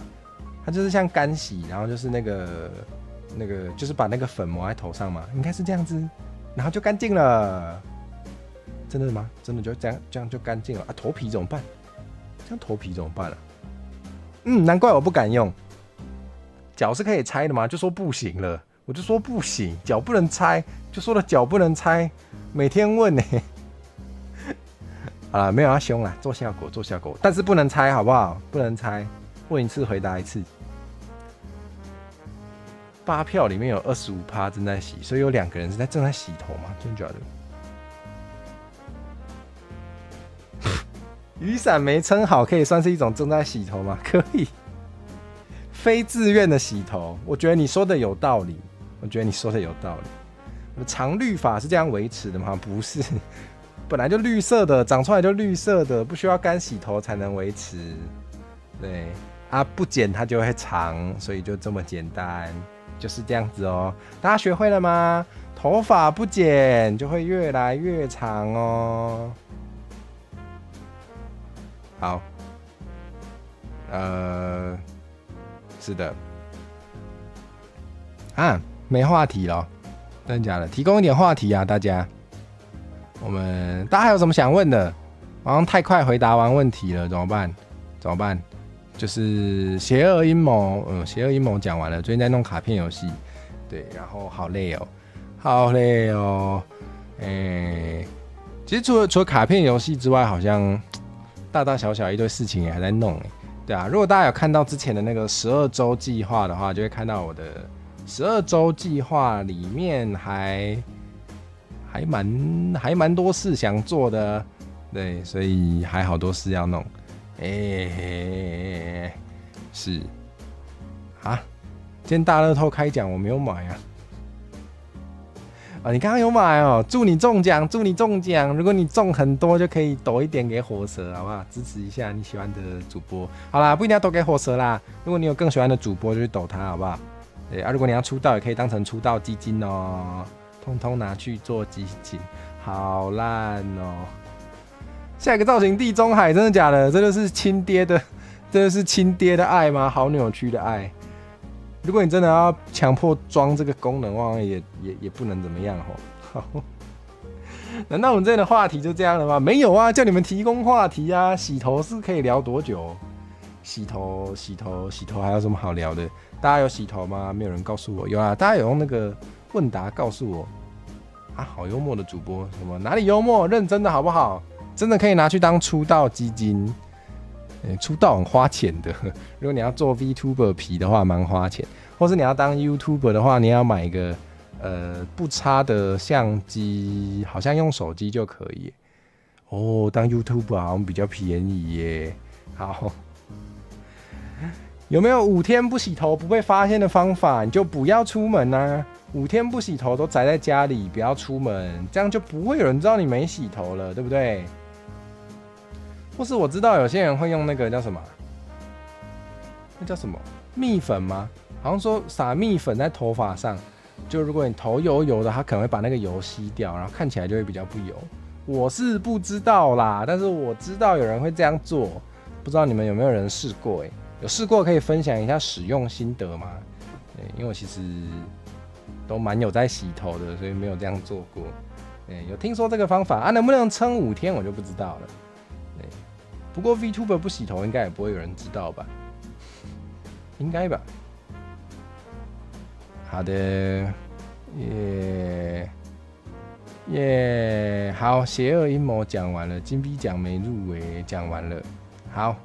它就是像干洗，然后就是那个就是把那个粉抹在头上嘛，应该是这样子，然后就干净了。真的吗？真的就这样就干净了啊？头皮怎么办？这样头皮怎么办啊？难怪我不敢用。脚是可以拆的吗？就说不行了，我就说不行，脚不能拆，就说了脚不能拆，每天问好了，没有要凶啦，做效果，但是不能拆，好不好？不能拆，问一次回答一次。8票里面有25%正在洗，所以有2个人是正在洗头吗？真的假的？雨伞没撑好，可以算是一种正在洗头吗？可以。非自愿的洗头，我觉得你说的有道理。常绿发是这样维持的吗？不是，本来就绿色的，长出来就绿色的，不需要干洗头才能维持。对啊，不剪它就会长，所以就这么简单，就是这样子哦。大家学会了吗？头发不剪就会越来越长哦。好，是的，没话题了，真的假的？提供一点话题啊，大家。大家还有什么想问的？好像太快回答完问题了，怎么办？就是邪恶阴谋，邪恶阴谋讲完了，最近在弄卡片游戏，对，然后好累哦，其实除了卡片游戏之外，好像大大小小一堆事情也还在弄，对啊。如果大家有看到之前的那个12周计划的话，就会看到我的12周计划里面还蛮多事想做的，对，所以还好多事要弄。是啊，今天大乐透开奖我没有买啊。你刚刚有买哦，祝你中奖！如果你中很多，就可以抖一点给火蛇，好不好？支持一下你喜欢的主播。好啦，不一定要抖给火蛇啦，如果你有更喜欢的主播，就去抖他，好不好？对啊，如果你要出道，也可以当成出道基金哦，通通拿去做基金，好烂哦。下一个造型地中海，真的假的？这就是亲爹的，这就是亲爹的爱吗？好扭曲的爱。如果你真的要强迫装这个功能，好像也不能怎么样吼。好，难道我们这边的话题就这样了吗？没有啊，叫你们提供话题啊。洗头是可以聊多久？洗头还有什么好聊的？大家有洗头吗？没有人告诉我。有啊，大家有用那个问答告诉我啊。好幽默的主播，什么哪里幽默？认真的好不好？真的可以拿去当出道基金。出道很花钱的，如果你要做 VTuber 皮的话，蛮花钱。或是你要当 YouTuber 的话，你要买一个不差的相机，好像用手机就可以。哦，当 YouTuber 好像比较便宜耶。好，有没有5天不洗头不被发现的方法？你就不要出门啊！5天不洗头都宅在家里，不要出门，这样就不会有人知道你没洗头了，对不对？或是我知道有些人会用那个叫什么，那叫什么蜜粉吗？好像说撒蜜粉在头发上，就如果你头油油的，它可能会把那个油吸掉，然后看起来就会比较不油。我是不知道啦，但是我知道有人会这样做，不知道你们有没有人试过？有试过可以分享一下使用心得吗？因为我其实都蛮有在洗头的，所以没有这样做过。有听说这个方法啊，能不能撑5天我就不知道了。不过 VTuber 不洗头应该也不会有人知道吧？应该吧。好的，好，邪恶阴谋讲完了，金币奖没入围讲完了，好。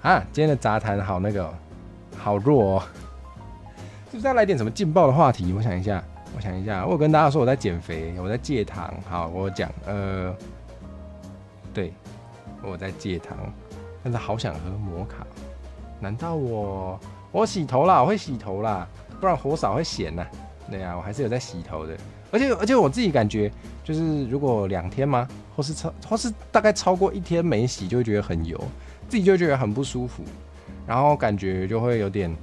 啊，今天的杂谈好那个，好弱哦。是不是要来点什么劲爆的话题？我想一下，我有跟大家说我在减肥，我在戒糖。好，我讲，对，我在戒糖，但是好想喝摩卡。难道我洗头啦？我会洗头啦，不然火扫会咸呐。对啊，我还是有在洗头的。而且我自己感觉，就是如果2天吗，或是大概超过1天没洗，就会觉得很油，自己就会觉得很不舒服，然后感觉就会有点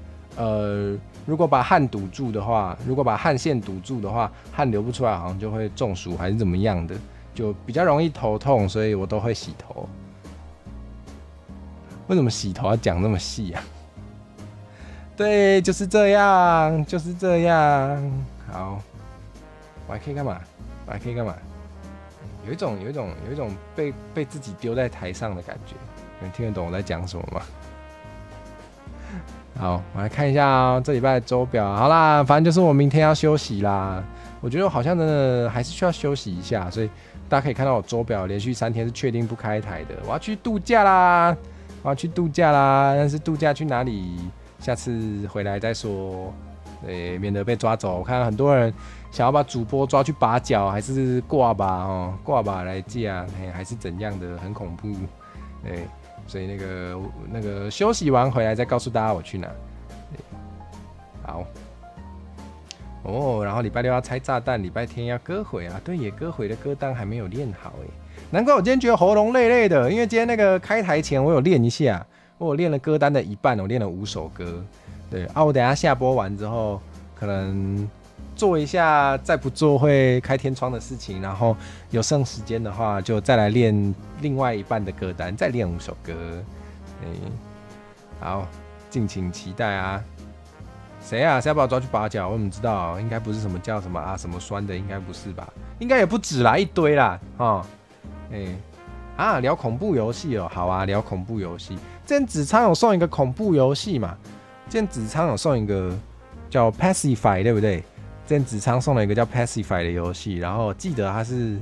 如果把汗堵住的话，如果把汗腺堵住的话，汗流不出来，好像就会中暑还是怎么样的，就比较容易头痛，所以我都会洗头。为什么洗头要讲那么细啊？对，就是这样，就是这样。好，我还可以干嘛？有一种被自己丢在台上的感觉。你们听得懂我在讲什么吗？好，我来看一下这礼拜的周表。好啦，反正就是我明天要休息啦。我觉得我好像真的还是需要休息一下，所以大家可以看到我周表连续3天是确定不开台的。我要去度假啦，但是度假去哪里？下次回来再说，免得被抓走。我看很多人想要把主播抓去拔脚，还是挂吧来架，还是怎样的，很恐怖。所以那个休息完回来再告诉大家我去哪。好。然后礼拜6要拆炸弹，礼拜天要歌回啊。对耶，歌回的歌单还没有练好耶。难怪我今天觉得喉咙累累的，因为今天那个开台前我有练一下。我练了歌单的一半，我练了5首歌。对啊，我等一下下播完之后，可能做一下再不做会开天窗的事情，然后有剩时间的话，就再来练另外一半的歌单，再练5首歌。好，敬请期待啊！谁啊？谁要把我抓去拔脚？我怎么知道？应该不是什么叫什么啊什么酸的，应该不是吧？应该也不止啦，一堆啦，聊恐怖游戏哦，好啊，聊恐怖游戏。之前子昌有送一个恐怖游戏嘛？之前子昌有送一个叫 Pacify， 对不对？之前子昌送了一个叫 Pacify 的游戏，然后记得他是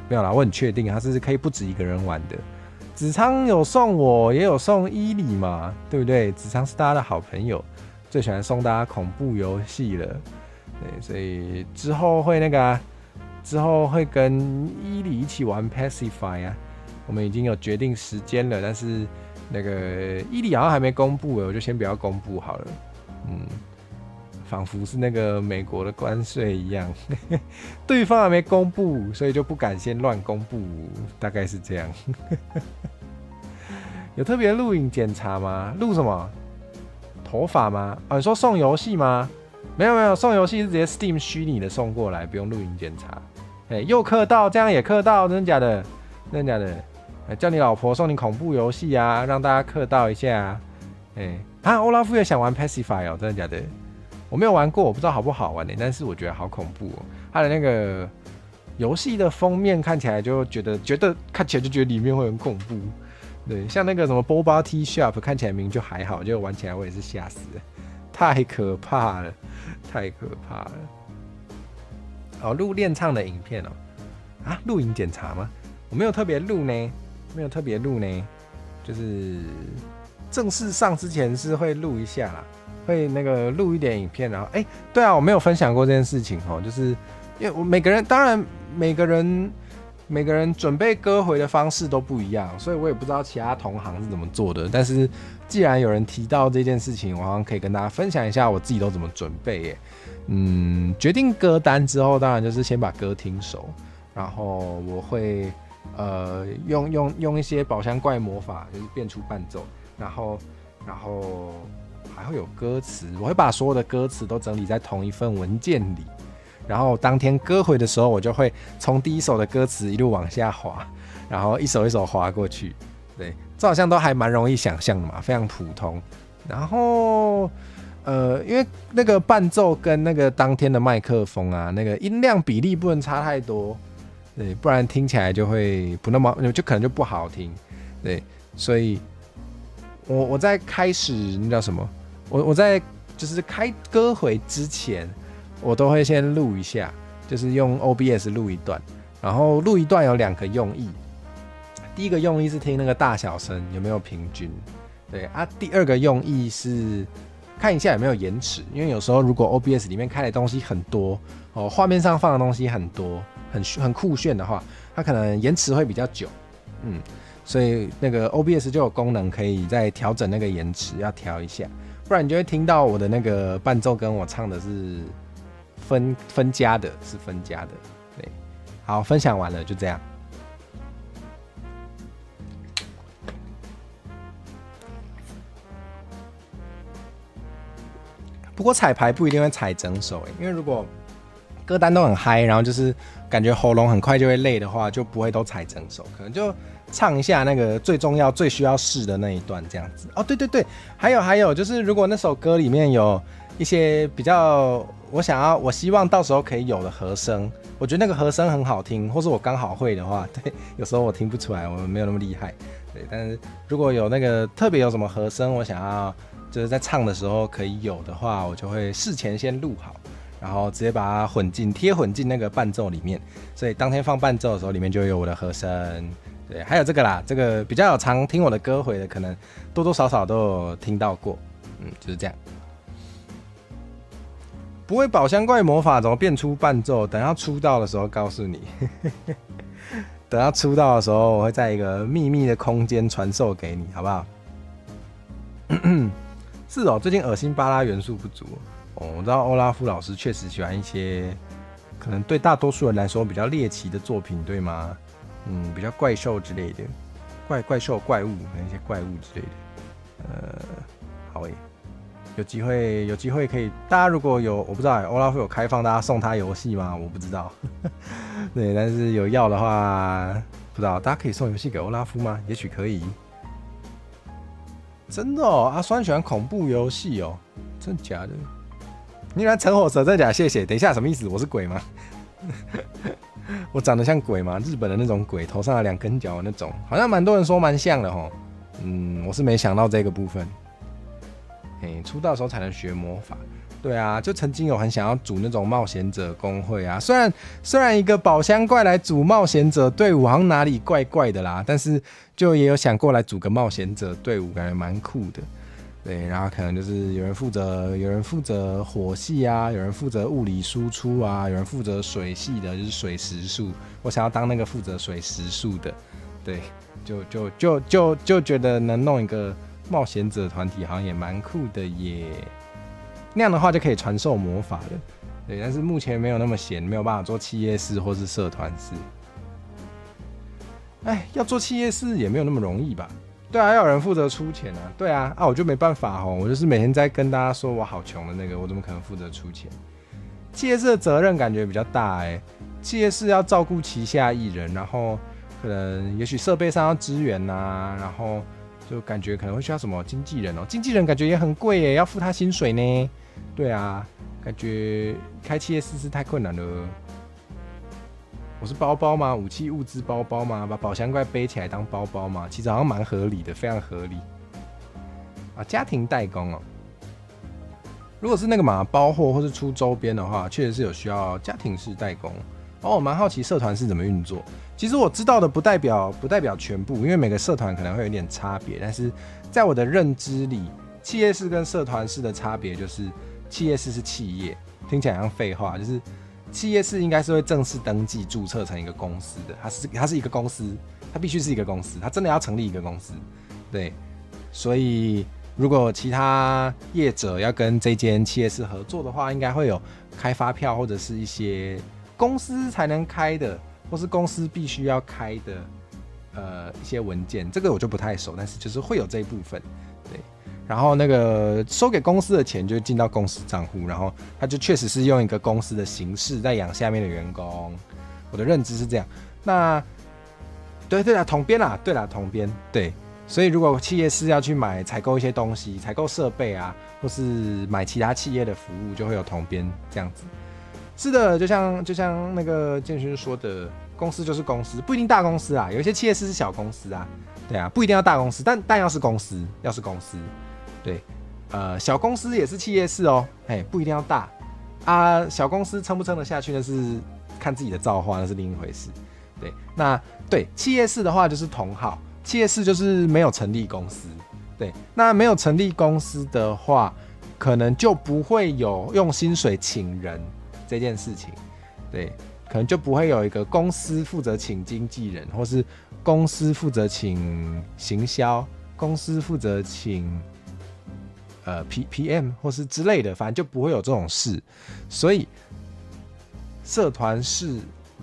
没有啦，我很确定他是可以不止1个人玩的。子昌有送我，也有送伊里嘛，对不对？子昌是大家的好朋友，最喜欢送大家恐怖游戏了。对，所以之后会之后会跟伊里一起玩 Pacify 啊。我们已经有决定时间了，但是那个伊里好像还没公布，我就先不要公布好了。仿佛是那个美国的关税一样，对方还没公布，所以就不敢先乱公布，大概是这样。有特别录影检查吗？录什么？头发吗？你说送游戏吗？没有，送游戏是直接 Steam 虚拟的送过来，不用录影检查。又客到，这样也客到，真的假的？真的假的？叫你老婆送你恐怖游戏啊，让大家客到一下啊。欧拉夫也想玩 Pacify 哦，真的假的？我没有玩过，我不知道好不好玩但是我觉得好恐怖哦。它的那个游戏的封面看起来就觉得看起来就觉得里面会很恐怖。对，像那个什么 Boba Tea Shop 看起来明明就还好，就玩起来我也是吓死了，太可怕了，太可怕了。哦，录练唱的影片哦，录影检查吗？我没有特别录呢，就是正式上之前是会录一下啦，会那个录一点影片，然后对啊，我没有分享过这件事情哦，就是因为我每个人准备歌回的方式都不一样，所以我也不知道其他同行是怎么做的。但是既然有人提到这件事情，我好像可以跟大家分享一下我自己都怎么准备耶。决定歌单之后，当然就是先把歌听熟，然后我会用一些宝箱怪魔法，就是变出伴奏，然后还会有歌词，我会把所有的歌词都整理在同一份文件里。然后当天歌回的时候，我就会从第一首的歌词一路往下滑，然后一首一首滑过去。对，这好像都还蛮容易想象的嘛，非常普通。然后因为那个伴奏跟那个当天的麦克风啊，那个音量比例不能差太多，对，不然听起来就会不那么，就可能就不好听。对，所以我在开始那叫什么？我在就是开歌回之前。我都会先录一下，就是用 OBS 录一段，然后录一段有2个用意。第一个用意是听那个大小声有没有平均，对啊。第二个用意是看一下有没有延迟，因为有时候如果 OBS 里面开的东西很多，画面上放的东西很多，很酷炫的话，它可能延迟会比较久，所以那个 OBS 就有功能可以再调整那个延迟，要调一下，不然你就会听到我的那个伴奏跟我唱的是。分家的，对，好，分享完了，就这样。不过彩排不一定会踩整首，因为如果歌单都很嗨，然后就是感觉喉咙很快就会累的话，就不会都踩整首，可能就唱一下那个最重要、最需要试的那一段这样子。哦，对，还有就是，如果那首歌里面有一些比较我希望到时候可以有的和声，我觉得那个和声很好听，或是我刚好会的话，对，有时候我听不出来，我没有那么厉害，对，但是如果有那个特别有什么和声，我想要就是在唱的时候可以有的话，我就会事前先录好，然后直接把它贴混进那个伴奏里面，所以当天放伴奏的时候，里面就有我的和声。对，还有这个啦，这个比较有常听我的歌回的，可能多多少少都有听到过，就是这样。不会宝箱怪魔法怎么变出伴奏？等到出道的时候告诉你。等到出道的时候，我会在一个秘密的空间传授给你，好不好？是哦，最近恶心巴拉元素不足哦。我知道欧拉夫老师确实喜欢一些可能对大多数人来说比较猎奇的作品，对吗？比较怪兽之类的，怪兽、怪物，那些怪物之类的。好耶。有机会可以，大家如果有，我不知道欧拉夫有开放大家送他游戏吗？我不知道。对，但是有要的话，不知道大家可以送游戏给欧拉夫吗？也许可以。真的哦，阿酸喜欢恐怖游戏哦，真的假的？你来陈火蛇，真的假的？谢谢。等一下，什么意思？我是鬼吗？我长得像鬼吗？日本的那种鬼，头上有2根角的那种，好像蛮多人说蛮像的齁。我是没想到这个部分。出道的时候才能学魔法，对啊，就曾经有很想要组那种冒险者公会啊。虽然一个宝箱怪来组冒险者队伍好像哪里怪怪的啦，但是就也有想过来组个冒险者队伍，感觉蛮酷的。对，然后可能就是有人负责火系啊，有人负责物理输出啊，有人负责水系的，就是水时速。我想要当那个负责水时速的，对，就觉得能弄一个。冒险者团体好像也蛮酷的耶，那样的话就可以传授魔法了。对，但是目前没有那么闲，没有办法做企业式或是社团式。要做企业式也没有那么容易吧？对啊，要有人负责出钱啊。对啊，我就没办法我就是每天在跟大家说我好穷的那个，我怎么可能负责出钱？企业式的责任感觉比较大企业式要照顾旗下艺人，然后可能也许设备上要支援啊，然后就感觉可能会需要什么经纪人哦，经纪人感觉也很贵耶，要付他薪水呢。对啊，感觉开企业试试太困难了。我是包包吗？武器物资包包吗？把宝箱怪背起来当包包吗？其实好像蛮合理的，非常合理。啊，家庭代工哦。如果是那个嘛包货或是出周边的话，确实是有需要家庭式代工。我蛮好奇社团是怎么运作。其实我知道的不代表全部，因为每个社团可能会有点差别。但是在我的认知里，企业式跟社团式的差别就是，企业式是企业，听起来像废话，就是企业式应该是会正式登记注册成一个公司的，它是一个公司，它必须是一个公司，它真的要成立一个公司。对，所以如果其他业者要跟这间企业式合作的话，应该会有开发票或者是一些公司才能开的，或是公司必须要开的一些文件，这个我就不太熟，但是就是会有这一部分。对，然后那个收给公司的钱就进到公司账户，然后他就确实是用一个公司的形式在养下面的员工。我的认知是这样。那对啦，统编啦，对啦，统编对。所以如果企业是要去采购一些东西，采购设备啊，或是买其他企业的服务，就会有统编这样子。是的，就像那个建勋说的，公司就是公司，不一定大公司啊，有一些企业是小公司啊，对啊，不一定要大公司，但要是公司，对，小公司也是企业式哦，不一定要大啊，小公司撑不撑得下去那是看自己的造化，那是另一回事。对，那对企业式的话就是同号。企业式就是没有成立公司，对，那没有成立公司的话，可能就不会有用薪水请人这件事情，对，可能就不会有一个公司负责请经纪人，或是公司负责请行销，公司负责请PM 或是之类的，反正就不会有这种事。所以社团式，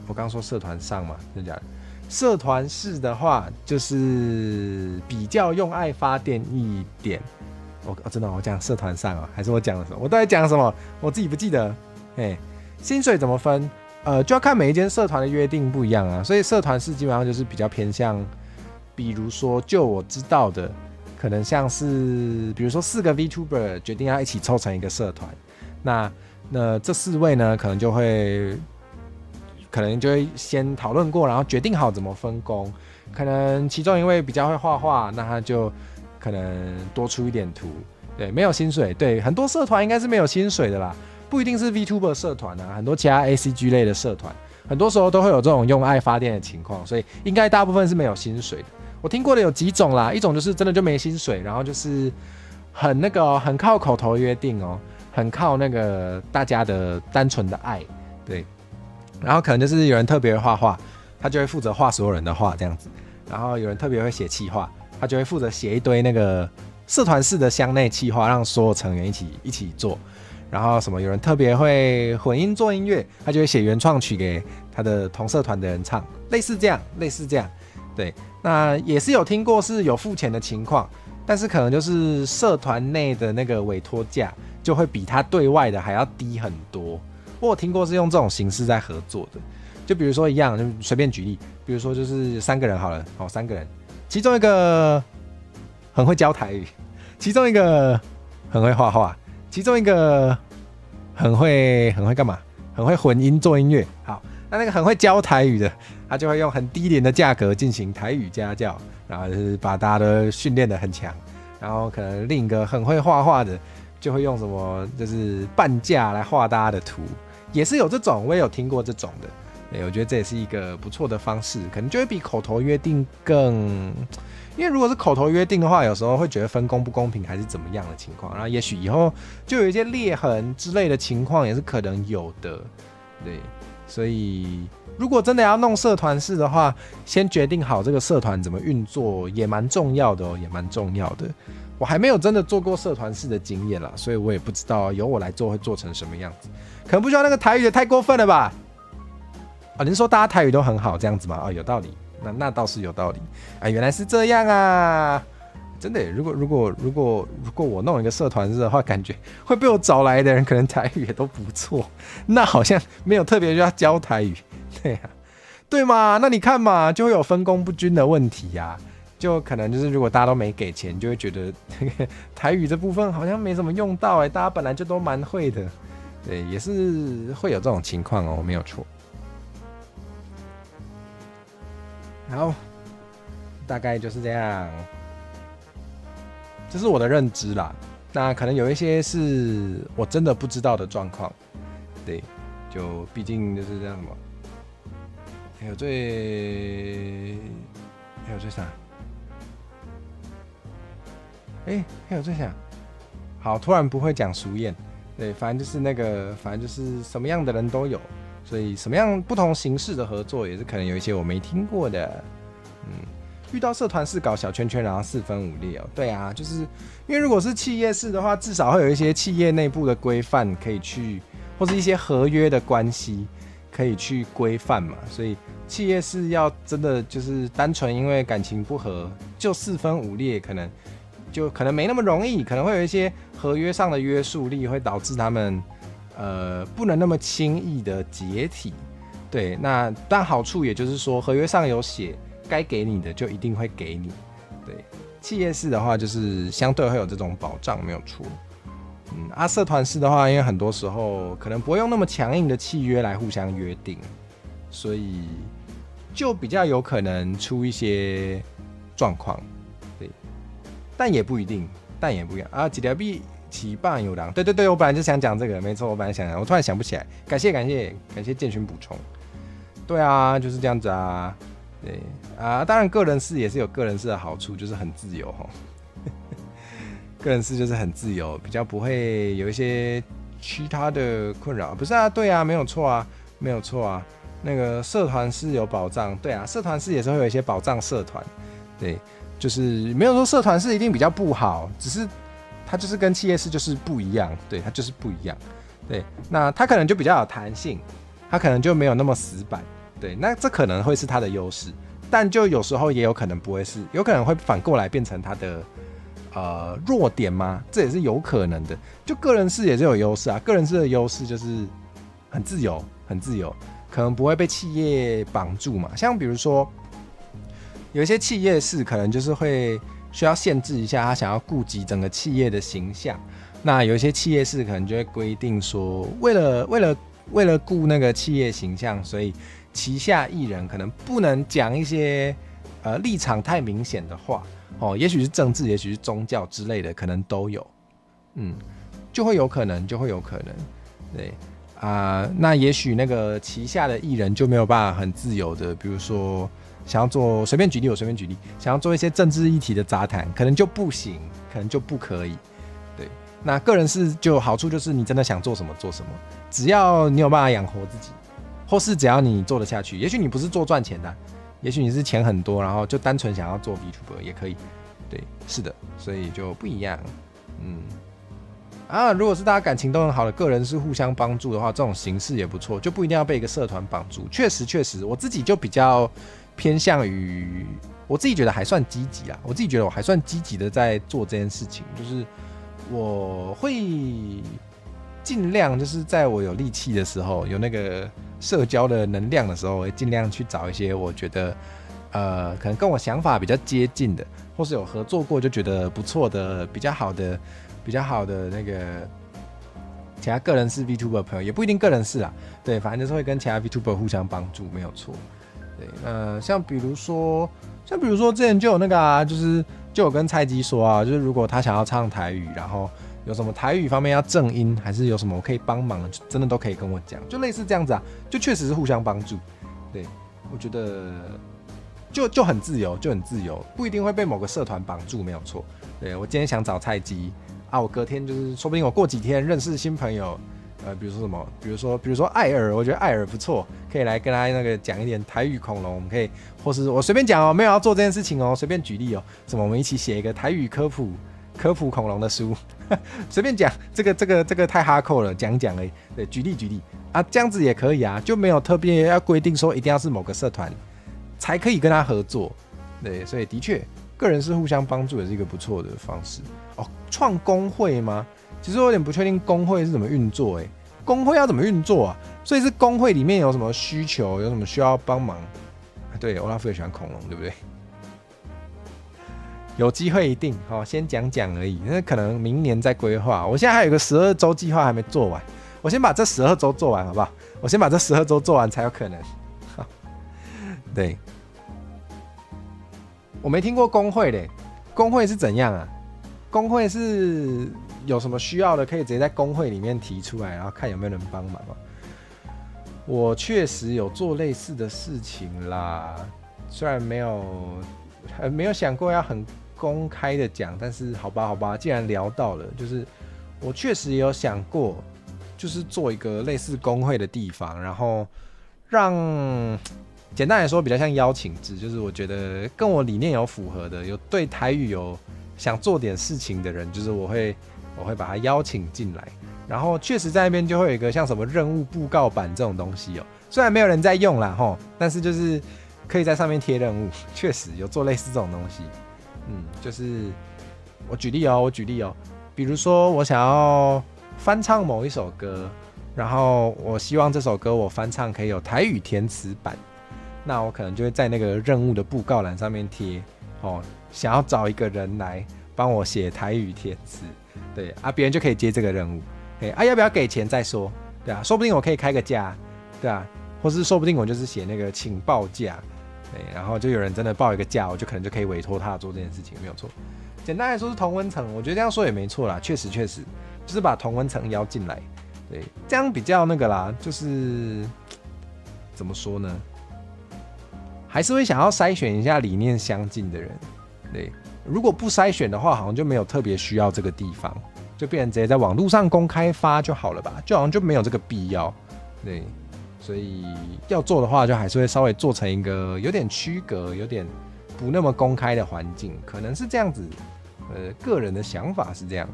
我刚刚说社团上嘛，真的假的？社团式的话，就是比较用爱发电一点。真的，我讲社团上还是我讲了什么？我到底讲了什么？我自己不记得。薪水怎么分？就要看每一间社团的约定不一样啊。所以社团式基本上就是比较偏向，比如说，就我知道的，可能像是，比如说4个 VTuber 决定要一起凑成一个社团，那这4位呢，可能就会先讨论过，然后决定好怎么分工。可能其中一位比较会画画，那他就可能多出一点图。对，没有薪水。对，很多社团应该是没有薪水的啦，不一定是 VTuber 社团啊，很多其他 ACG 类的社团，很多时候都会有这种用爱发电的情况，所以应该大部分是没有薪水的。我听过的有几种啦，一种就是真的就没薪水，然后就是很靠口头约定哦，很靠那个大家的单纯的爱，对。然后可能就是有人特别会画画，他就会负责画所有人的画这样子。然后有人特别会写企划，他就会负责写一堆那个社团式的乡内企划，让所有成员一起做。然后什么有人特别会混音做音乐，他就会写原创曲给他的同社团的人唱，类似这样。对，那也是有听过是有付钱的情况，但是可能就是社团内的那个委托价就会比他对外的还要低很多。我有听过是用这种形式在合作的，就比如说一样，就随便举例，比如说就是3个人好了，3个人，其中一个很会教台语，其中一个很会画画，其中一个很会干嘛？很会混音做音乐。好，那个很会教台语的，他就会用很低廉的价格进行台语家教，然后就是把大家都训练得很强。然后可能另一个很会画画的，就会用什么就是半价来画大家的图。也是有这种，我也有听过这种的。我觉得这也是一个不错的方式，可能就会比口头约定更，因为如果是口头约定的话，有时候会觉得分工不公平还是怎么样的情况，然后也许以后就有一些裂痕之类的情况也是可能有的。对，所以如果真的要弄社团式的话，先决定好这个社团怎么运作也蛮重要的哦，也蛮重要的。我还没有真的做过社团式的经验啦，所以我也不知道由我来做会做成什么样子。可能不需要那个台语的太过分了吧？您说大家台语都很好这样子吗？有道理，那倒是有道理啊，原来是这样啊！真的耶，如果我弄一个社团式的话，感觉会被我找来的人可能台语也都不错，那好像没有特别就要教台语，对啊。对嘛？那你看嘛，就会有分工不均的问题呀、就可能就是如果大家都没给钱，就会觉得台语这部分好像没什么用到大家本来就都蛮会的，对，也是会有这种情况哦，没有错。好，大概就是这样，这是我的认知啦。那可能有一些是我真的不知道的状况，对，就毕竟就是这样嘛。还有最啥？还有最啥？好，突然不会讲俗谚，对，反正就是反正就是什么样的人都有，所以什么样不同形式的合作也是可能有一些我没听过的。遇到社团式搞小圈圈，然后四分五裂哦。对啊，就是因为如果是企业式的话，至少会有一些企业内部的规范可以去，或是一些合约的关系可以去规范嘛。所以企业式要真的就是单纯因为感情不合就四分五裂，可能没那么容易，可能会有一些合约上的约束力，会导致他们不能那么轻易的解体。对，那但好处也就是说，合约上有写。该给你的就一定会给你，对。企业式的话，就是相对会有这种保障，没有错。社团式的话，因为很多时候可能不会用那么强硬的契约来互相约定，所以就比较有可能出一些状况，对。但也不一定啊。几条币起棒有狼，对，我本来就想讲这个，没错，我本来想讲，我突然想不起来，感谢建勋补充。对啊，就是这样子啊。对啊，当然个人式也是有个人式的好处，就是很自由个人式就是很自由，比较不会有一些其他的困扰。不是啊，对啊，没有错啊。那个社团式有保障，对啊，社团式也是会有一些保障社团，对，就是没有说社团式一定比较不好，只是它就是跟企业式就是不一样，对，它就是不一样，对，那它可能就比较有弹性，它可能就没有那么死板。对，那这可能会是他的优势，但就有时候也有可能不会是，有可能会反过来变成他的弱点吗？这也是有可能的。就个人式也是有优势啊，个人式的优势就是很自由，可能不会被企业绑住嘛。像比如说，有一些企业式可能就是会需要限制一下，他想要顾及整个企业的形象。那有一些企业式可能就会规定说，为了顾那个企业形象，所以旗下艺人可能不能讲一些立场太明显的话哦，也许是政治，也许是宗教之类的，可能都有，就会有可能，对那也许那个旗下的艺人就没有办法很自由的，比如说想要做随便举例，想要做一些政治议题的杂谈，可能就不行，可能就不可以，对。那个人是就好处就是你真的想做什么做什么，只要你有办法养活自己。或是只要你做得下去，也许你不是做赚钱的，也许你是钱很多，然后就单纯想要做 VTuber 也可以，对，是的，所以就不一样，如果是大家感情都很好的个人是互相帮助的话，这种形式也不错，就不一定要被一个社团绑住。确实，我自己就比较偏向于，我自己觉得还算积极啦，我自己觉得我还算积极的在做这件事情，就是我会尽量就是在我有力气的时候，有那个社交的能量的时候，我会尽量去找一些我觉得可能跟我想法比较接近的，或是有合作过就觉得不错的、比较好的那个其他个人式 VTuber 朋友，也不一定个人式啦，对，反正就是会跟其他 VTuber 互相帮助，没有错。对，像比如说之前就有那个就有跟蔡基说啊，就是如果他想要唱台语，然后有什么台语方面要正音，还是有什么我可以帮忙的，真的都可以跟我讲，就类似这样子啊，就确实是互相帮助。对，我觉得就很自由，不一定会被某个社团绑住，没有错。对，我今天想找蔡基啊，我隔天就是说不定我过几天认识新朋友，比如说什么，比如说艾尔，我觉得艾尔不错，可以来跟他那个讲一点台语恐龙，我们可以，或是我随便讲哦，没有要做这件事情哦，随便举例哦，什么我们一起写一个台语科普恐龙的书，随便讲，这个太哈扣了，讲而已。对，举例啊，这样子也可以啊，就没有特别要规定说一定要是某个社团才可以跟他合作。对，所以的确，个人是互相帮助也是一个不错的方式。哦，创工会吗？其实我有点不确定工会是怎么运作，工会要怎么运作啊？所以是工会里面有什么需求，有什么需要帮忙？对，欧拉夫也喜欢恐龙，对不对？有机会一定先讲讲而已，那可能明年再规划。我现在还有一个12周计划还没做完，我先把这12周做完好不好？我先把这12周做完才有可能。对，我没听过工会嘞，工会是怎样啊？工会是有什么需要的，可以直接在工会里面提出来，然后看有没有人帮忙。我确实有做类似的事情啦，虽然没有想过要很公开的讲，但是好吧，既然聊到了，就是我确实也有想过，就是做一个类似工会的地方，然后让简单来说比较像邀请制，就是我觉得跟我理念有符合的，有对台语有想做点事情的人，就是我会把他邀请进来。然后确实在那边就会有一个像什么任务布告板这种东西虽然没有人在用啦但是就是可以在上面贴任务，确实有做类似这种东西。就是我举例比如说我想要翻唱某一首歌，然后我希望这首歌我翻唱可以有台语填词版，那我可能就会在那个任务的布告栏上面贴想要找一个人来帮我写台语填词，对啊，别人就可以接这个任务。要不要给钱再说，对啊，说不定我可以开个价，对啊，或是说不定我就是写那个请报价，对，然后就有人真的报一个价，我就可能就可以委托他做这件事情，没有错。简单来说是同温层，我觉得这样说也没错啦，确实就是把同温层邀进来，对，这样比较那个啦，就是怎么说呢，还是会想要筛选一下理念相近的人，对，如果不筛选的话，好像就没有特别需要这个地方。就变成直接在网络上公开发就好了吧，就好像就没有这个必要，对，所以要做的话，就还是会稍微做成一个有点区隔、有点不那么公开的环境，可能是这样子。个人的想法是这样。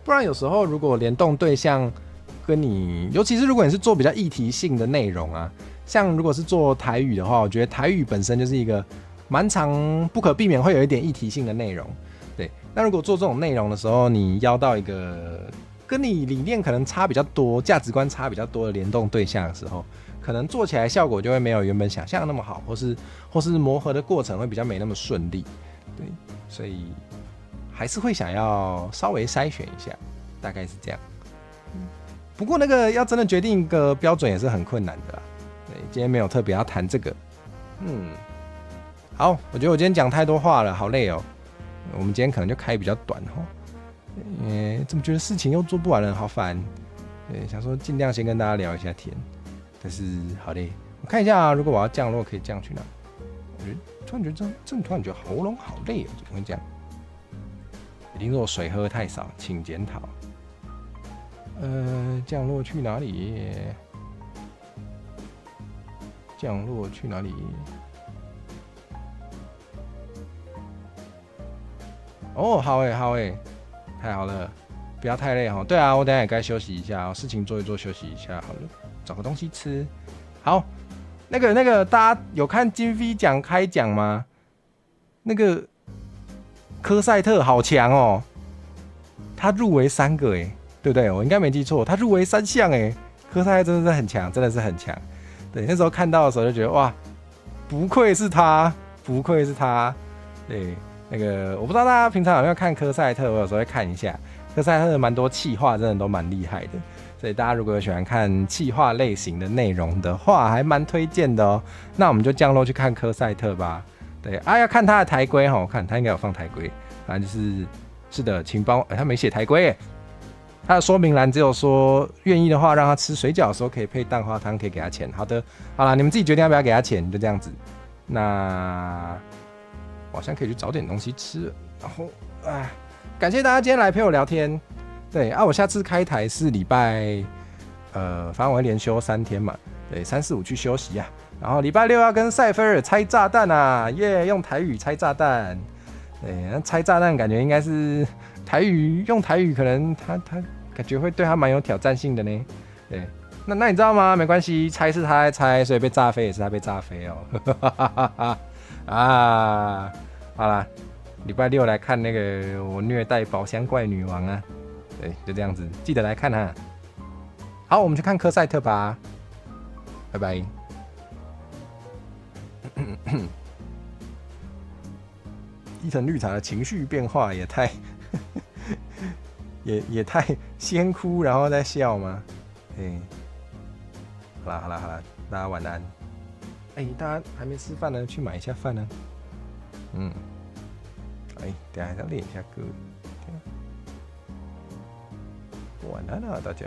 不然有时候如果联动对象跟你，尤其是如果你是做比较议题性的内容啊，像如果是做台语的话，我觉得台语本身就是一个蛮常不可避免会有一点议题性的内容。对，那如果做这种内容的时候，你邀到一个跟你理念可能差比较多、价值观差比较多的联动对象的时候，可能做起来效果就会没有原本想象的那么好，或是磨合的过程会比较没那么顺利。对，所以还是会想要稍微筛选一下，大概是这样。不过那个要真的决定一个标准也是很困难的啦。对，今天没有特别要谈这个。好，我觉得我今天讲太多话了，好累哦。我们今天可能就开比较短怎么觉得事情又做不完了，好烦。想说尽量先跟大家聊一下天，但是好累。我看一下如果我要降落可以降去哪？突然觉得突然觉得喉咙好累怎么会这样？一定是我水喝太少，请检讨。降落去哪里？降落去哪里？好太好了，不要太累对啊，我等一下也该休息一下事情做一做，休息一下好了，找个东西吃。好，那个，大家有看金飞奖开奖吗？那个科赛特好强他入围3个对不对？我应该没记错，他入围3项科赛特真的是很强，真的是很强。对，那时候看到的时候就觉得哇，不愧是他。对。那个我不知道大家平常有没有看科赛特，我有时候会看一下。科赛特蛮多企划，真的都蛮厉害的，所以大家如果有喜欢看企划类型的内容的话，还蛮推荐的那我们就降落去看科赛特吧。对要看他的台规我看他应该有放台规，反正是的，请帮他没写台规他的说明栏只有说愿意的话，让他吃水饺的时候可以配蛋花汤，可以给他钱。好的，好啦，你们自己决定要不要给他钱，就这样子。那我好像可以去找点东西吃了，然后感谢大家今天来陪我聊天。对我下次开台是礼拜反正我会连休3天嘛，对，3、4、5去休息然后礼拜6要跟赛菲尔拆炸弹用台语拆炸弹。对，那拆炸弹感觉应该是用台语可能他感觉会对他蛮有挑战性的呢。对，那你知道吗？没关系，拆是他在拆，所以被炸飞也是他被炸飞好啦，礼拜6来看那个我虐待宝箱怪女王对，就这样子，记得来看好，我们去看科赛特吧，拜拜。伊藤绿茶的情绪变化也太也太先哭然后再笑吗？好啦，大家晚安。大家还没吃饭呢，去买一下饭呢。等一下要练一下歌。晚安了，大家。